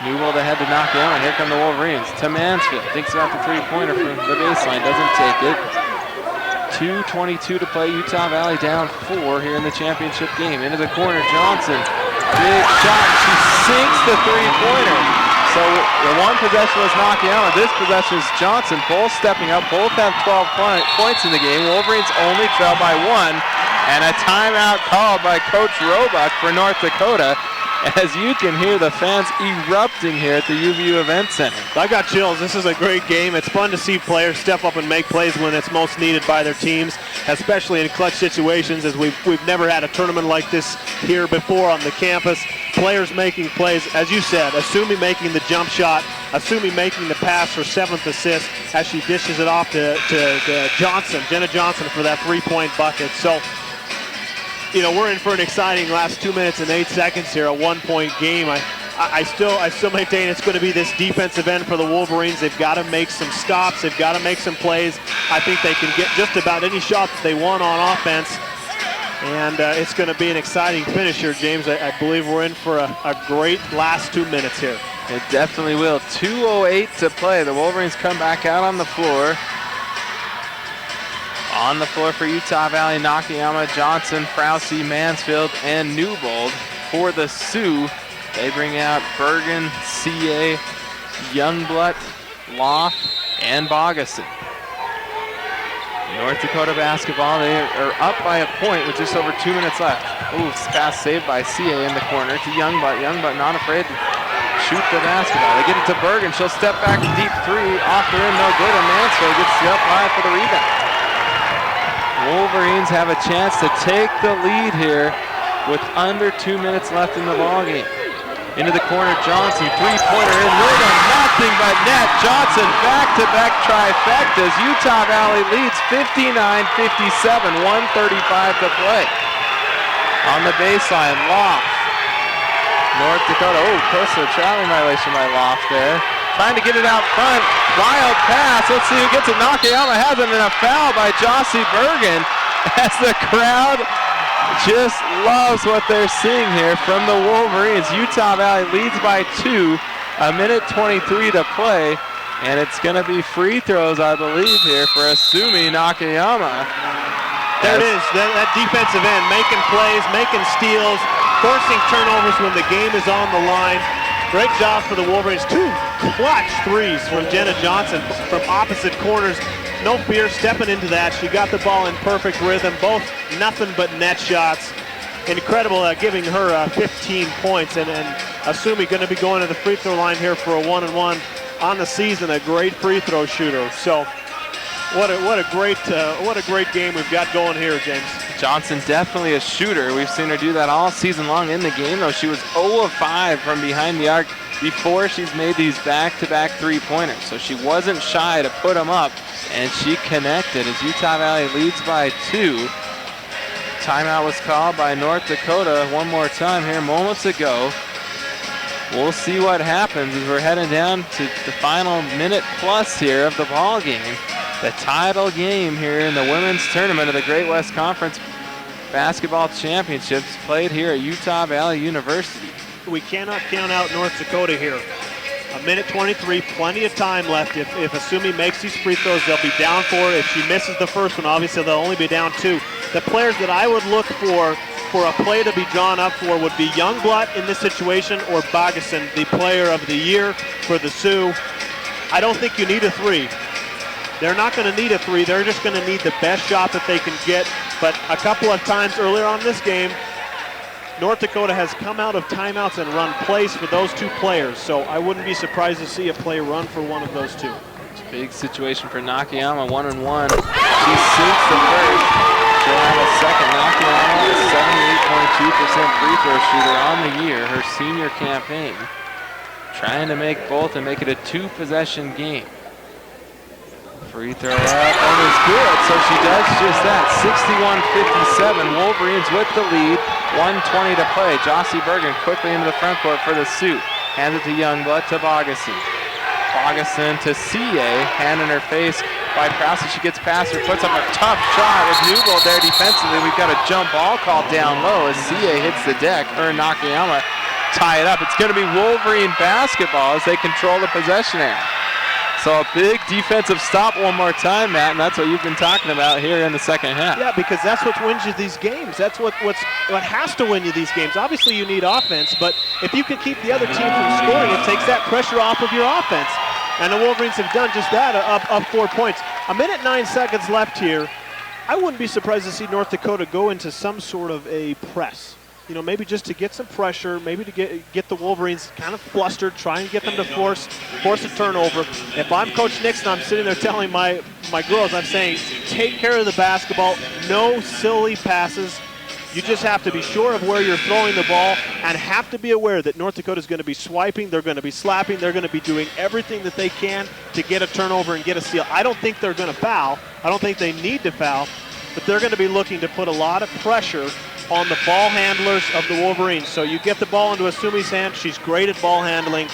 Newbold ahead to Nakayama. Here come the Wolverines. To Mansfield. Thinks about the three-pointer from the baseline. Doesn't take it. 2:22 to play. Utah Valley down 4 here in the championship game. Into the corner. Johnson. Big shot. She sinks the three-pointer. So the one possession was Nakayama. This possession is Johnson. Both stepping up. Both have 12 points in the game. Wolverines only trail by 1. And a timeout called by Coach Roebuck for North Dakota. As you can hear the fans erupting here at the UVU Event Center. I got chills. This is a great game. It's fun to see players step up and make plays when it's most needed by their teams, especially in clutch situations, as we've never had a tournament like this here before on the campus. Players making plays, as you said, Asumi making the jump shot, Asumi making the pass for 7th assist as she dishes it off to Johnson, Jenna Johnson, for that three-point bucket. So, you know, we're in for an exciting last 2 minutes and 8 seconds here, a one-point game. I still maintain it's going to be this defensive end for the Wolverines. They've got to make some stops. They've got to make some plays. I think they can get just about any shot that they want on offense. And it's going to be an exciting finish here, James. I believe we're in for a great last 2 minutes here. It definitely will. 2:08 to play. The Wolverines come back out on the floor. On the floor for Utah Valley, Nakayama, Johnson, Frausse, Mansfield, and Newbold. For the Sioux, they bring out Bergen, CA, Youngblood, Loft, and Bogason. North Dakota basketball, they are up by a point with just over 2 minutes left. Ooh, pass saved by CA in the corner to Youngblood. Youngblood not afraid to shoot the basketball. They get it to Bergen. She'll step back, deep 3, off the rim, no good, and Mansfield gets the up high for the rebound. Wolverines have a chance to take the lead here with under 2 minutes left in the ballgame. Into the corner, Johnson, three-pointer in rhythm, nothing but net. Johnson back-to-back trifectas. Utah Valley leads 59-57, 1:35 to play. On the baseline, Loft. North Dakota, close to a traveling violation by Loft there. Trying to get it out front, wild pass. Let's see who gets it. Nakayama has it, and a foul by Jossie Bergen as the crowd just loves what they're seeing here from the Wolverines. Utah Valley leads by 2, 1:23 to play, and it's going to be free throws, I believe, here for Asumi Nakayama. There it is, that defensive end, making plays, making steals, forcing turnovers when the game is on the line. Great job for the Wolverines. 2 clutch threes from Jenna Johnson from opposite corners. No fear stepping into that. She got the ball in perfect rhythm. Both nothing but net shots. Incredible, giving her 15 points. And Asumi going to be going to the free throw line here for a 1-and-1 on the season. A great free throw shooter. So what a great game we've got going here, James. Johnson definitely a shooter. We've seen her do that all season long. In the game, though, she was 0 of 5 from behind the arc before she's made these back-to-back three-pointers. So she wasn't shy to put them up, and she connected as Utah Valley leads by 2. Timeout was called by North Dakota one more time here moments ago. We'll see what happens as we're heading down to the final minute plus here of the ball game. The title game here in the women's tournament of the Great West Conference Basketball Championships played here at Utah Valley University. We cannot count out North Dakota here. A minute 23, plenty of time left. If Asumi makes these free throws, they'll be down 4. If she misses the first one, obviously they'll only be down 2. The players that I would look for a play to be drawn up for would be Youngblood in this situation or Bogason, the player of the year for the Sioux. I don't think you need a 3. They're not going to need a 3. They're just going to need the best shot that they can get. But a couple of times earlier on this game, North Dakota has come out of timeouts and run plays for those 2 players. So I wouldn't be surprised to see a play run for one of those 2. Big situation for Nakayama, 1-1. She sinks the first. She'll have a second. Nakayama, a 78.2% free throw shooter on the year, her senior campaign. Trying to make both and make it a 2-possession game. Free throw up and is good, so she does just that. 61-57, Wolverines with the lead. 1:20 to play. Jossie Bergen quickly into the front court for the Sioux. Hands it to Youngblood to Bogason. Bogason to CA, hand in her face by Krause. She gets past her, puts up a tough shot with Newbold there defensively. We've got a jump ball called down low as CA hits the deck. Her and Nakayama tie it up. It's going to be Wolverine basketball as they control the possession area. So a big defensive stop one more time, Matt, and that's what you've been talking about here in the second half. Yeah, because that's what wins you these games. That's what has to win you these games. Obviously, you need offense, but if you can keep the other team from scoring, it takes that pressure off of your offense. And the Wolverines have done just that, up 4 points. A minute 9 seconds left here. I wouldn't be surprised to see North Dakota go into some sort of a press. You know, maybe just to get some pressure, maybe to get the Wolverines kind of flustered, try and get them to force a turnover. If I'm Coach Nixon, I'm sitting there telling my girls, I'm saying, take care of the basketball, no silly passes. You just have to be sure of where you're throwing the ball and have to be aware that North Dakota is going to be swiping, they're going to be slapping, they're going to be doing everything that they can to get a turnover and get a steal. I don't think they're going to foul. I don't think they need to foul, but they're going to be looking to put a lot of pressure on the ball handlers of the Wolverines. So you get the ball into Asumi's hand. She's great at ball handling.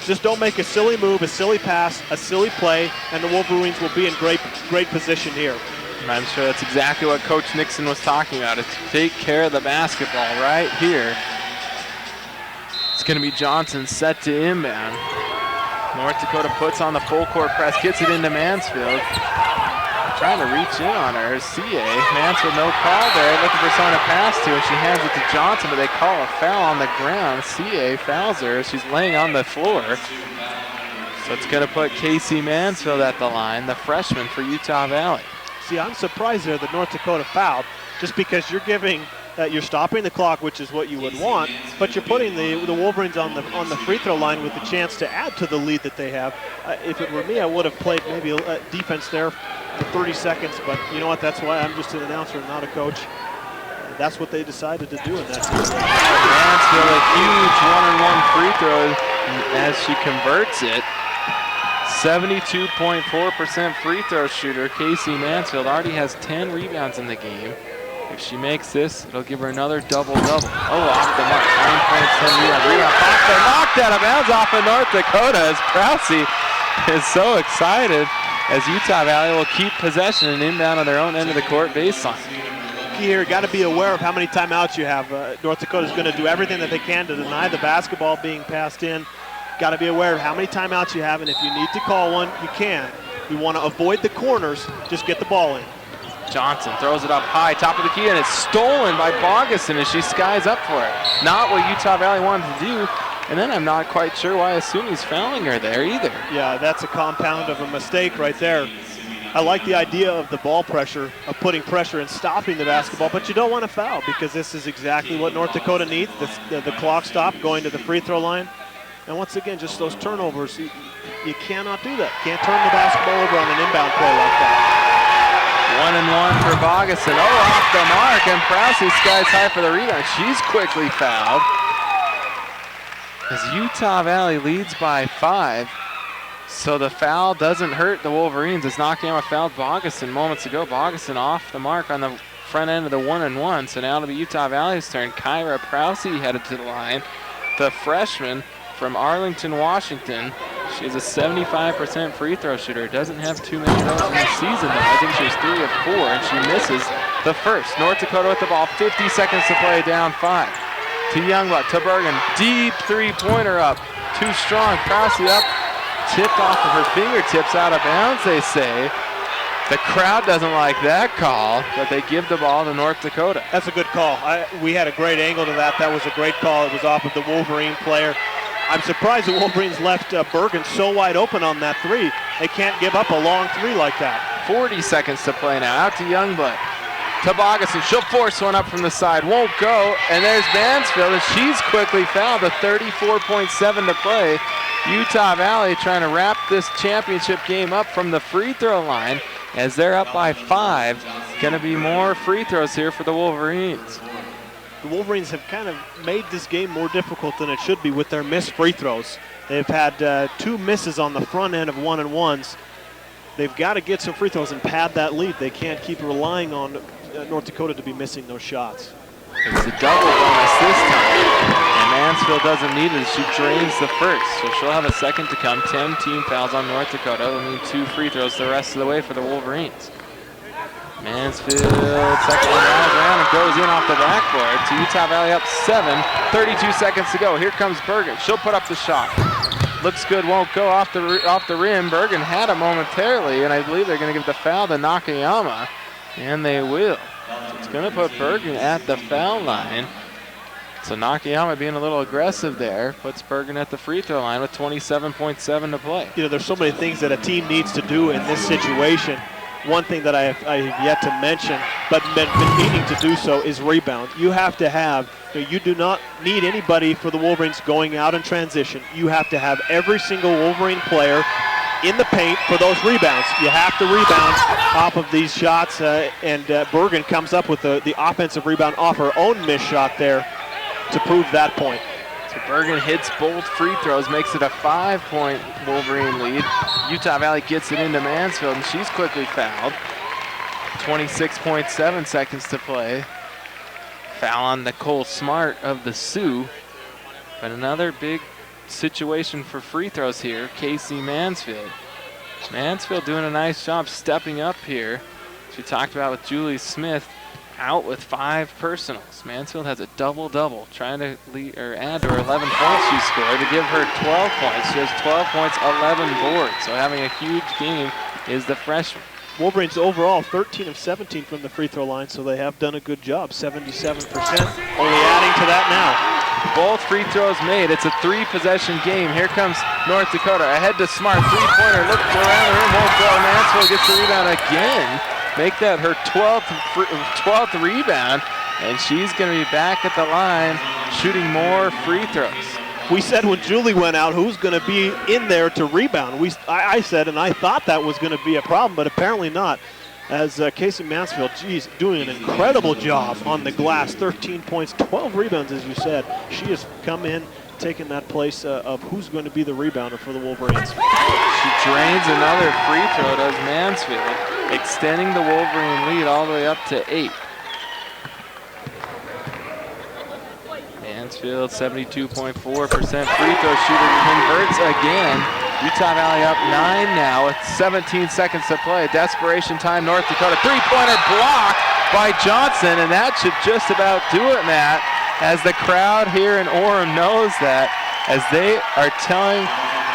Just don't make a silly move, a silly pass, a silly play, and the Wolverines will be in great position here. I'm sure that's exactly what Coach Nixon was talking about, is to take care of the basketball right here. It's going to be Johnson set to inbound. North Dakota puts on the full court press, gets it into Mansfield. Trying to reach in on her. CA. Mansfield, no call there. Looking for someone to pass to, and she hands it to Johnson, but they call a foul on the ground. CA fouls her. She's laying on the floor. So it's going to put Casey Mansfield at the line, the freshman for Utah Valley. See, I'm surprised there that North Dakota fouled, just because you're giving, you're stopping the clock, which is what you would want, but you're putting the Wolverines on the free throw line with the chance to add to the lead that they have. If it were me, I would have played maybe defense there for 30 seconds, but you know what? That's why I'm just an announcer and not a coach. That's what they decided to do in that situation. Mansfield, a huge 1-on-1 free throw as she converts it. 72.4% free throw shooter. Casey Mansfield already has 10 rebounds in the game. If she makes this, it'll give her another double-double. Oh, off the mark. 9 points, 10 rebounds. Rebound off the knocked out of bounds off of North Dakota as Krause is so excited as Utah Valley will keep possession and inbound on their own end of the court baseline. Here, got to be aware of how many timeouts you have. North Dakota is going to do everything that they can to deny the basketball being passed in. Got to be aware of how many timeouts you have, and if you need to call one, you can. You want to avoid the corners, just get the ball in. Johnson throws it up high, top of the key, and it's stolen by Bogason as she skies up for it. Not what Utah Valley wanted to do, and then I'm not quite sure why Asumi's fouling her there either. Yeah, that's a compound of a mistake right there. I like the idea of the ball pressure, of putting pressure and stopping the basketball, but you don't want to foul because this is exactly what North Dakota needs, the clock stop, going to the free throw line. And once again, just those turnovers, you cannot do that. Can't turn the basketball over on an inbound play like that. 1-1 for Bogason. Oh, off the mark, and Krause skies high for the rebound. She's quickly fouled as Utah Valley leads by 5. So the foul doesn't hurt the Wolverines as Nakayama fouled Bogason moments ago. Bogason off the mark on the front end of the 1-1. So now it'll be Utah Valley's turn. Kyra Prause headed to the line, the freshman from Arlington, Washington. She's a 75% free throw shooter. Doesn't have too many of those in the season, though. I think she was 3 of 4, and she misses the first. North Dakota with the ball, 50 seconds to play, down 5. To Youngblood, to Bergen, deep three-pointer up. too strong. Krause up, tipped off of her fingertips, out of bounds, they say. The crowd doesn't like that call, but they give the ball to North Dakota. That's a good call. We had a great angle to that. That was a great call. It was off of the Wolverine player. I'm surprised the Wolverines left Bergen so wide open on that three. They can't give up a long three like that. 40 seconds to play now. Out to Youngblood. To Bogason. She'll force one up from the side. Won't go. And there's Mansfield, and she's quickly fouled. A 34.7 to play. Utah Valley trying to wrap this championship game up from the free throw line as they're up by 5. Going to be more free throws here for the Wolverines. The Wolverines have kind of made this game more difficult than it should be with their missed free throws. They've had 2 misses on the front end of 1-and-1s. They've got to get some free throws and pad that lead. They can't keep relying on North Dakota to be missing those shots. It's a double bonus this time, and Mansfield doesn't need it. She drains the first, so she'll have a second to come. 10 team fouls on North Dakota. They'll need 2 free throws the rest of the way for the Wolverines. Mansfield, second one rolls around and goes in off the backboard to Utah Valley up 7. 32 seconds to go. Here comes Bergen. She'll put up the shot. Looks good, won't go off the rim. Bergen had it momentarily, and I believe they're going to give the foul to Nakayama, and they will. So it's going to put Bergen at the foul line. So Nakayama being a little aggressive there puts Bergen at the free throw line with 27.7 to play. You know, there's so many things that a team needs to do in this situation. One thing that I have yet to mention, but been needing to do so, is rebound. You have to have, you do not need anybody for the Wolverines going out in transition. You have to have every single Wolverine player in the paint for those rebounds. You have to rebound off of these shots, and Bergen comes up with the offensive rebound off her own missed shot there to prove that point. So Bergen hits both free throws, makes it a 5-point Wolverine lead. Utah Valley gets it into Mansfield, and she's quickly fouled. 26.7 seconds to play. Foul on Nicole Smart of the Sioux. But another big situation for free throws here, Casey Mansfield. Mansfield doing a nice job stepping up here. She talked about with Julie Smith out with 5 personals. Mansfield has a double-double, trying to add to her 11 points she scored to give her 12 points. She has 12 points, 11 boards. So having a huge game is the freshman. Wolverines overall 13 of 17 from the free throw line, so they have done a good job, 77%. Only adding to that now. Both free throws made. It's a 3-possession game. Here comes North Dakota. Ahead to Smart. 3-pointer. Look around the rim. Won't go. Mansfield gets the rebound again. Make that her 12th rebound. And she's going to be back at the line shooting more free throws. We said when Julie went out, who's going to be in there to rebound? I said, and I thought that was going to be a problem, but apparently not. As Casey Mansfield, geez, doing an incredible job on the glass. 13 points, 12 rebounds, as you said. She has come in, taken that place of who's going to be the rebounder for the Wolverines. She drains another free throw, does Mansfield, extending the Wolverine lead all the way up to 8. Mansfield, 72.4% free throw shooter, converts again. Utah Valley up 9 now with 17 seconds to play. Desperation time, North Dakota. 3-pointer blocked by Johnson, and that should just about do it, Matt, as the crowd here in Orem knows that, as they are telling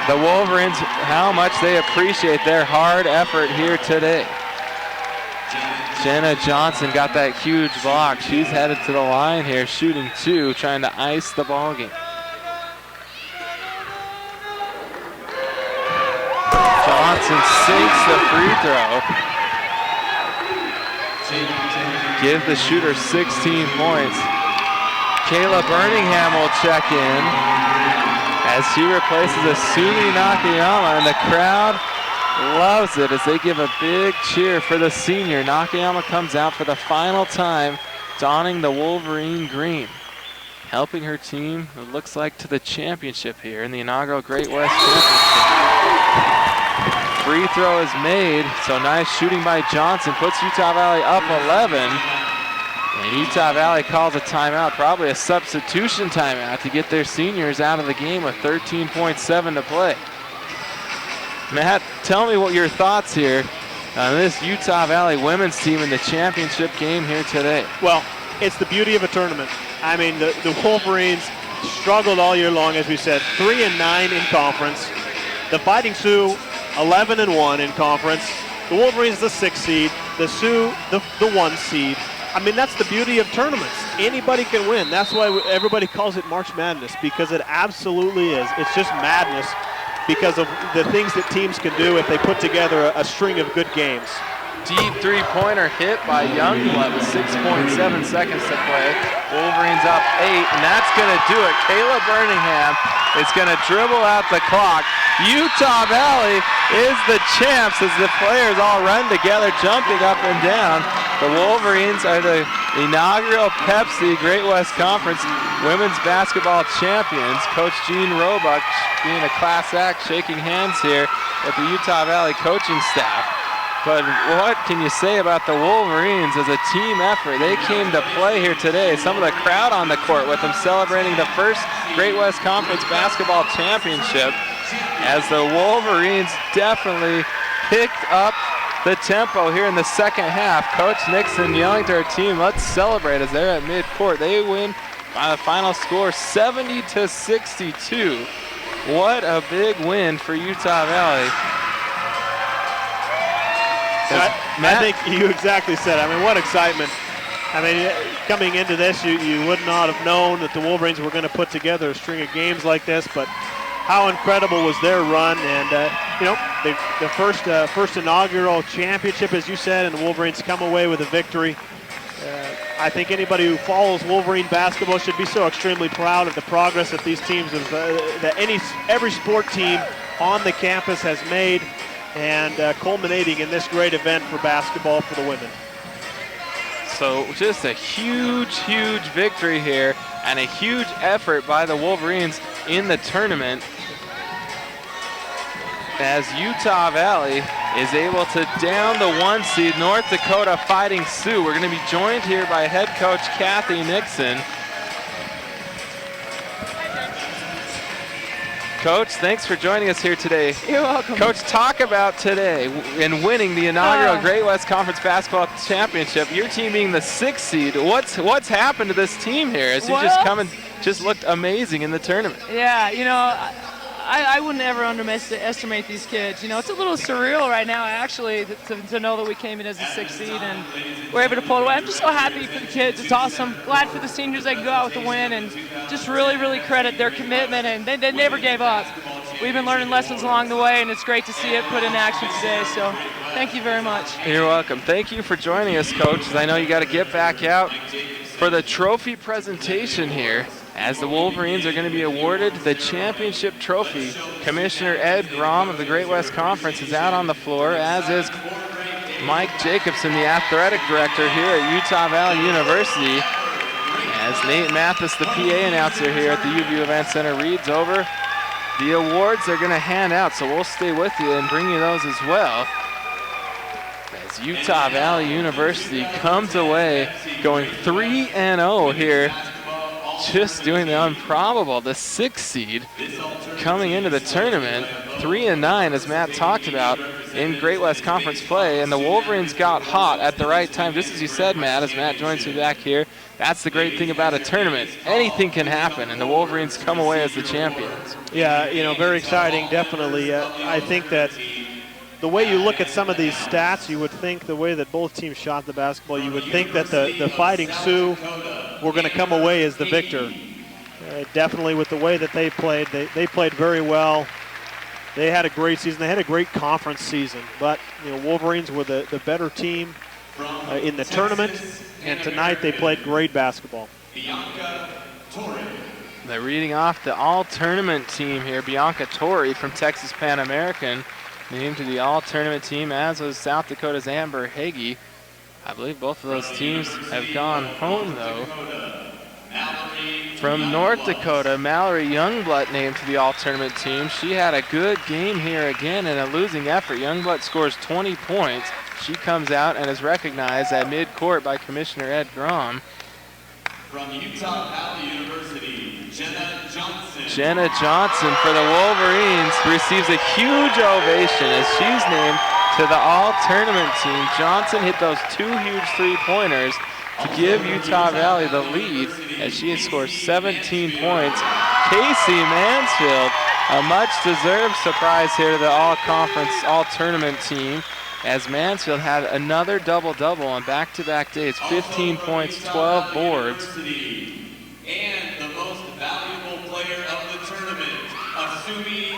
the Wolverines how much they appreciate their hard effort here today. Jenna Johnson got that huge block. She's headed to the line here, shooting 2, trying to ice the ball game. Johnson sinks the free throw. Give the shooter 16 points. Kayla Birmingham will check in as she replaces Asumi Nakayama, and the crowd loves it as they give a big cheer for the senior. Nakayama comes out for the final time, donning the Wolverine green, helping her team, it looks like, to the championship here in the inaugural Great West Championship. Free throw is made, so nice shooting by Johnson, puts Utah Valley up 11. And Utah Valley calls a timeout, probably a substitution timeout to get their seniors out of the game with 13.7 to play. Matt, tell me what your thoughts here on this Utah Valley women's team in the championship game here today. Well, it's the beauty of a tournament. I mean, the Wolverines struggled all year long, as we said, 3-9 in conference. The Fighting Sioux, 11-1 in conference. The Wolverines, the 6th seed. The Sioux, the 1 seed. I mean, that's the beauty of tournaments. Anybody can win. That's why everybody calls it March Madness, because it absolutely is. It's just madness because of the things that teams can do if they put together a string of good games. Deep three-pointer hit by Youngblood with 6.7 seconds to play. Wolverines up 8, and that's going to do it. Kayla Birmingham is going to dribble out the clock. Utah Valley is the champs as the players all run together, jumping up and down. The Wolverines are the inaugural Pepsi Great West Conference Women's Basketball Champions. Coach Gene Roebuck being a class act, shaking hands here with the Utah Valley coaching staff. But what can you say about the Wolverines as a team effort? They came to play here today. Some of the crowd on the court with them celebrating the first Great West Conference Basketball Championship, as the Wolverines definitely picked up the tempo here in the second half. Coach Nixon yelling to her team, let's celebrate, as they're at midcourt. They win by the final score 70-62. What a big win for Utah Valley. I think you exactly said it. I mean, what excitement. I mean, coming into this, you would not have known that the Wolverines were going to put together a string of games like this, but how incredible was their run. And, the first inaugural championship, as you said, and the Wolverines come away with a victory. I think anybody who follows Wolverine basketball should be so extremely proud of the progress that these teams have, that every sport team on the campus has made, and culminating in this great event for basketball for the women. So just a huge, huge victory here and a huge effort by the Wolverines in the tournament, as Utah Valley is able to down the 1 seed North Dakota Fighting Sioux. We're going to be joined here by head coach Kathy Nixon. Coach, thanks for joining us here today. You're welcome. Coach, talk about today in winning the inaugural Great West Conference Basketball Championship. Your team being the 6th seed. What's happened to this team here as you just come and just looked amazing in the tournament? Yeah, I wouldn't ever underestimate these kids. It's a little surreal right now, actually, to know that we came in as a 6th seed and we're able to pull it away. I'm just so happy for the kids. It's awesome. Glad for the seniors they can go out with the win, and just really, really credit their commitment, and they never gave up. We've been learning lessons along the way, and it's great to see it put in action today. So thank you very much. You're welcome. Thank you for joining us, Coach. I know you got to get back out for the trophy presentation here, as the Wolverines are going to be awarded the championship trophy. Commissioner Ed Grom of the Great West Conference is out on the floor, as is Mike Jacobson, the athletic director here at Utah Valley University, as Nate Mathis, the PA announcer here at the UVU Event Center, reads over the awards they're going to hand out. So we'll stay with you and bring you those as well, as Utah Valley University comes away going 3-0 here, just doing the improbable. The 6th seed coming into the tournament, 3-9, as Matt talked about, in Great West Conference play, and the Wolverines got hot at the right time, just as you said, Matt, as Matt joins me back here. That's the great thing about a tournament. Anything can happen, and the Wolverines come away as the champions. Yeah, very exciting, definitely. I think that the way you look at some of these stats, you would think the way that both teams shot the basketball, you would think that the Fighting Sioux were going to come away as the victor. Definitely with the way that they played. They played very well. They had a great season. They had a great conference season. But, Wolverines were the better team in the tournament, and tonight they played great basketball. They're reading off the all-tournament team here. Bianca Torrey from Texas Pan American named to the all-tournament team, as was South Dakota's Amber Hagee. I believe both of those teams have gone home, though. From North Dakota, Mallory Youngblood named to the all-tournament team. She had a good game here again in a losing effort. Youngblood scores 20 points. She comes out and is recognized at midcourt by Commissioner Ed Grom. From Utah Valley University, Jenna Johnson for the Wolverines receives a huge ovation as she's named to the all-tournament team. Johnson hit those 2 huge three-pointers to give Utah Valley the lead as she has scored 17 points. Casey Mansfield, a much-deserved surprise here to the all-conference, all-tournament team, as Mansfield had another double-double on back-to-back days, 15 points, 12 boards. And the most valuable player of the tournament, Asumi.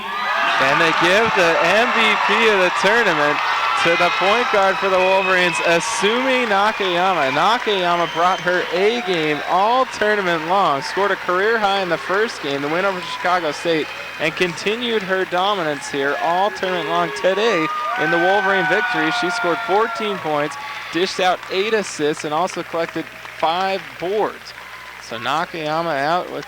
And they give the MVP of the tournament to the point guard for the Wolverines, Asumi Nakayama. Nakayama brought her A game all tournament long, scored a career high in the first game, the win over Chicago State, and continued her dominance here all tournament long today in the Wolverine victory. She scored 14 points, dished out 8 assists, and also collected 5 boards. So Nakayama out with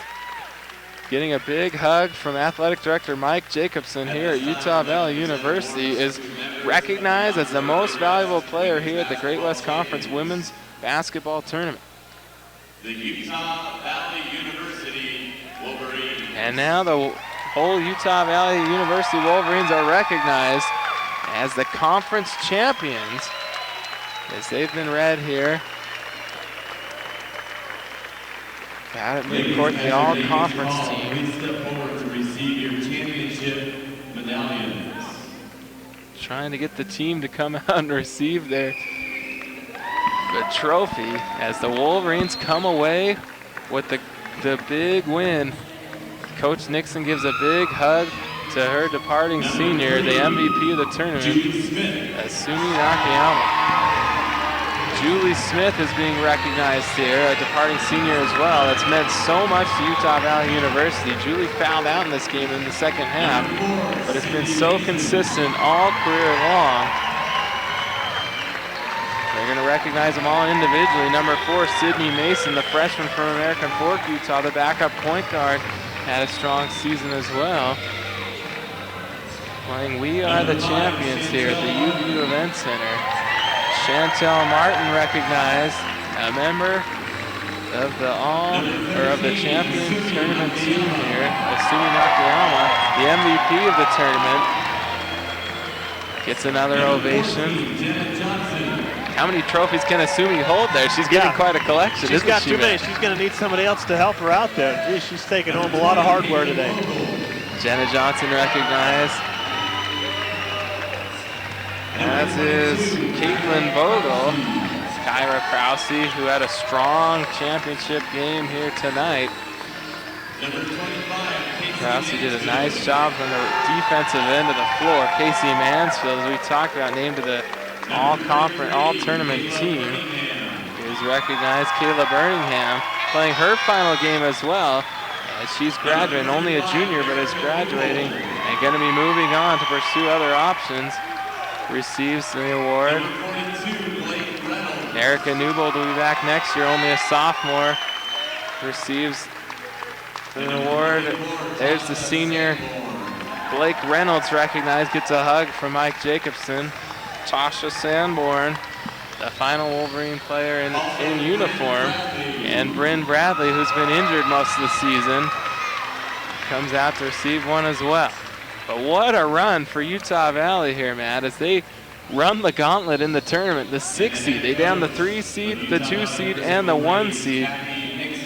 getting a big hug from Athletic Director Mike Jacobson here at Utah Valley University, is recognized as the most valuable player here at the Great West Conference Women's Basketball Tournament. The Utah Valley University Wolverines. And now the whole Utah Valley University Wolverines are recognized as the conference champions as they've been read here. Out at midcourt, the all-conference team. Please step forward to receive your championship medallions. Trying to get the team to come out and receive the trophy as the Wolverines come away with the big win. Coach Nixon gives a big hug to her departing senior, the MVP of the tournament, Asumi Nakayama. Julie Smith is being recognized here, a departing senior as well. That's meant so much to Utah Valley University. Julie fouled out in this game in the second half, but it's been so consistent all career long. They're going to recognize them all individually. Number 4, Sydney Mason, the freshman from American Fork, Utah, the backup point guard, had a strong season as well. Playing We Are the Champions here at the UVU Event Center. Chantel Martin recognized, a member of the Champions Tournament team here, Asumi Nakayama, the MVP of the tournament, gets another ovation. How many trophies can Asumi hold there? She's getting quite a collection. She's got too many. She's going to need somebody else to help her out there. Gee, she's taking home a lot of hardware today. Jenna Johnson recognized. As is Caitlin Vogel, Kyra Krause, who had a strong championship game here tonight. Krause did a nice job from the defensive end of the floor. Casey Mansfield, as we talked about, named to the all-conference, all-tournament team, is recognized. Kayla Birmingham playing her final game as well. As she's graduating, only a junior, but is graduating and going to be moving on to pursue other options. Receives the award. Erica Newbold will be back next year, only a sophomore. Receives the award. There's the senior. Blake Reynolds recognized, gets a hug from Mike Jacobson. Tasha Sanborn, the final Wolverine player in uniform. And Bryn Bradley, who's been injured most of the season, comes out to receive one as well. But what a run for Utah Valley here, Matt, as they run the gauntlet in the tournament. The 6 seed, they down the 3 seed, the 2 seed, and the 1 seed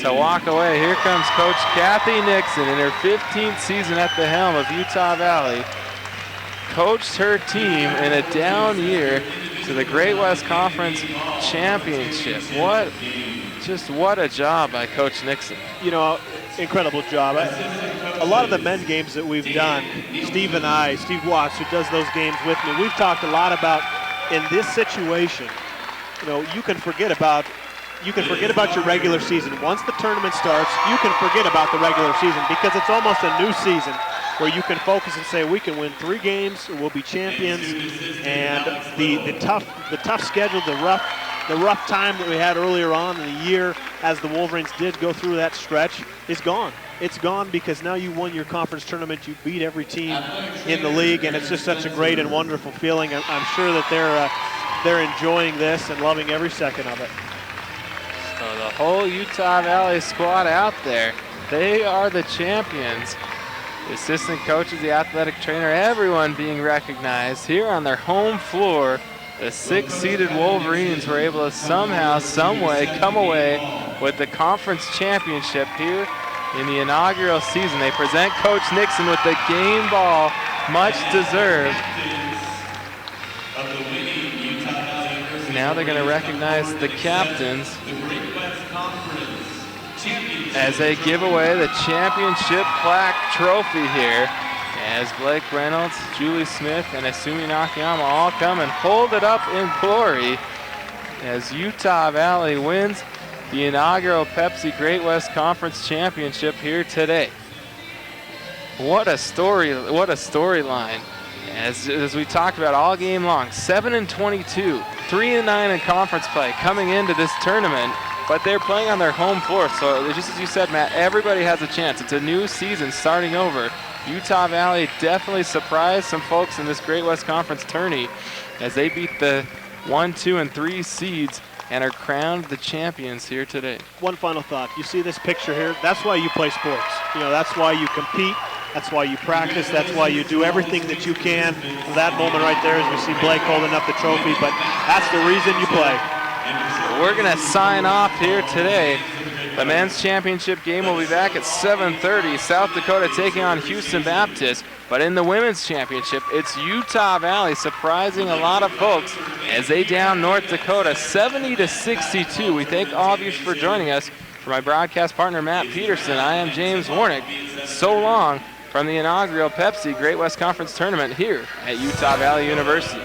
to walk away. Here comes Coach Kathy Nixon in her 15th season at the helm of Utah Valley. Coached her team in a down year to the Great West Conference Championship. What a job by Coach Nixon. You know, incredible job. A lot of the men games that we've done, Steve Watts, who does those games with me, we've talked a lot about in this situation, you know, you can forget about your regular season. Once the tournament starts, you can forget about the regular season because it's almost a new season where you can focus and say we can win 3 games, we'll be champions, and the tough schedule, the rough time that we had earlier on in the year as the Wolverines did go through that stretch is gone. It's gone because now you won your conference tournament, you beat every team in the league, and it's just such a great and wonderful feeling. I'm sure that they're enjoying this and loving every second of it. So the whole Utah Valley squad out there, they are the champions. The assistant coaches, the athletic trainer, everyone being recognized here on their home floor the 6-seeded Wolverines were able to somehow, some way, come away with the conference championship here in the inaugural season. They present Coach Nixon with the game ball, much deserved. Now they're going to recognize the captains as they give away the championship plaque trophy here, as Blake Reynolds, Julie Smith, and Asumi Nakayama all come and hold it up in glory as Utah Valley wins the inaugural Pepsi Great West Conference Championship here today. What a story, what a storyline. As we talked about all game long, 7-22, 3-9 in conference play coming into this tournament, but they're playing on their home floor. So just as you said, Matt, everybody has a chance. It's a new season starting over. Utah Valley definitely surprised some folks in this Great West Conference tourney as they beat the 1, 2, and 3 seeds and are crowned the champions here today. One final thought. You see this picture here? That's why you play sports. You know, that's why you compete. That's why you practice. That's why you do everything that you can. That moment right there as we see Blake holding up the trophy, but that's the reason you play. We're going to sign off here today. The men's championship game will be back at 7:30. South Dakota taking on Houston Baptist. But in the women's championship, it's Utah Valley surprising a lot of folks as they down North Dakota 70-62. We thank all of you for joining us. For my broadcast partner, Matt Peterson, I am James Warnick. So long from the inaugural Pepsi Great West Conference Tournament here at Utah Valley University.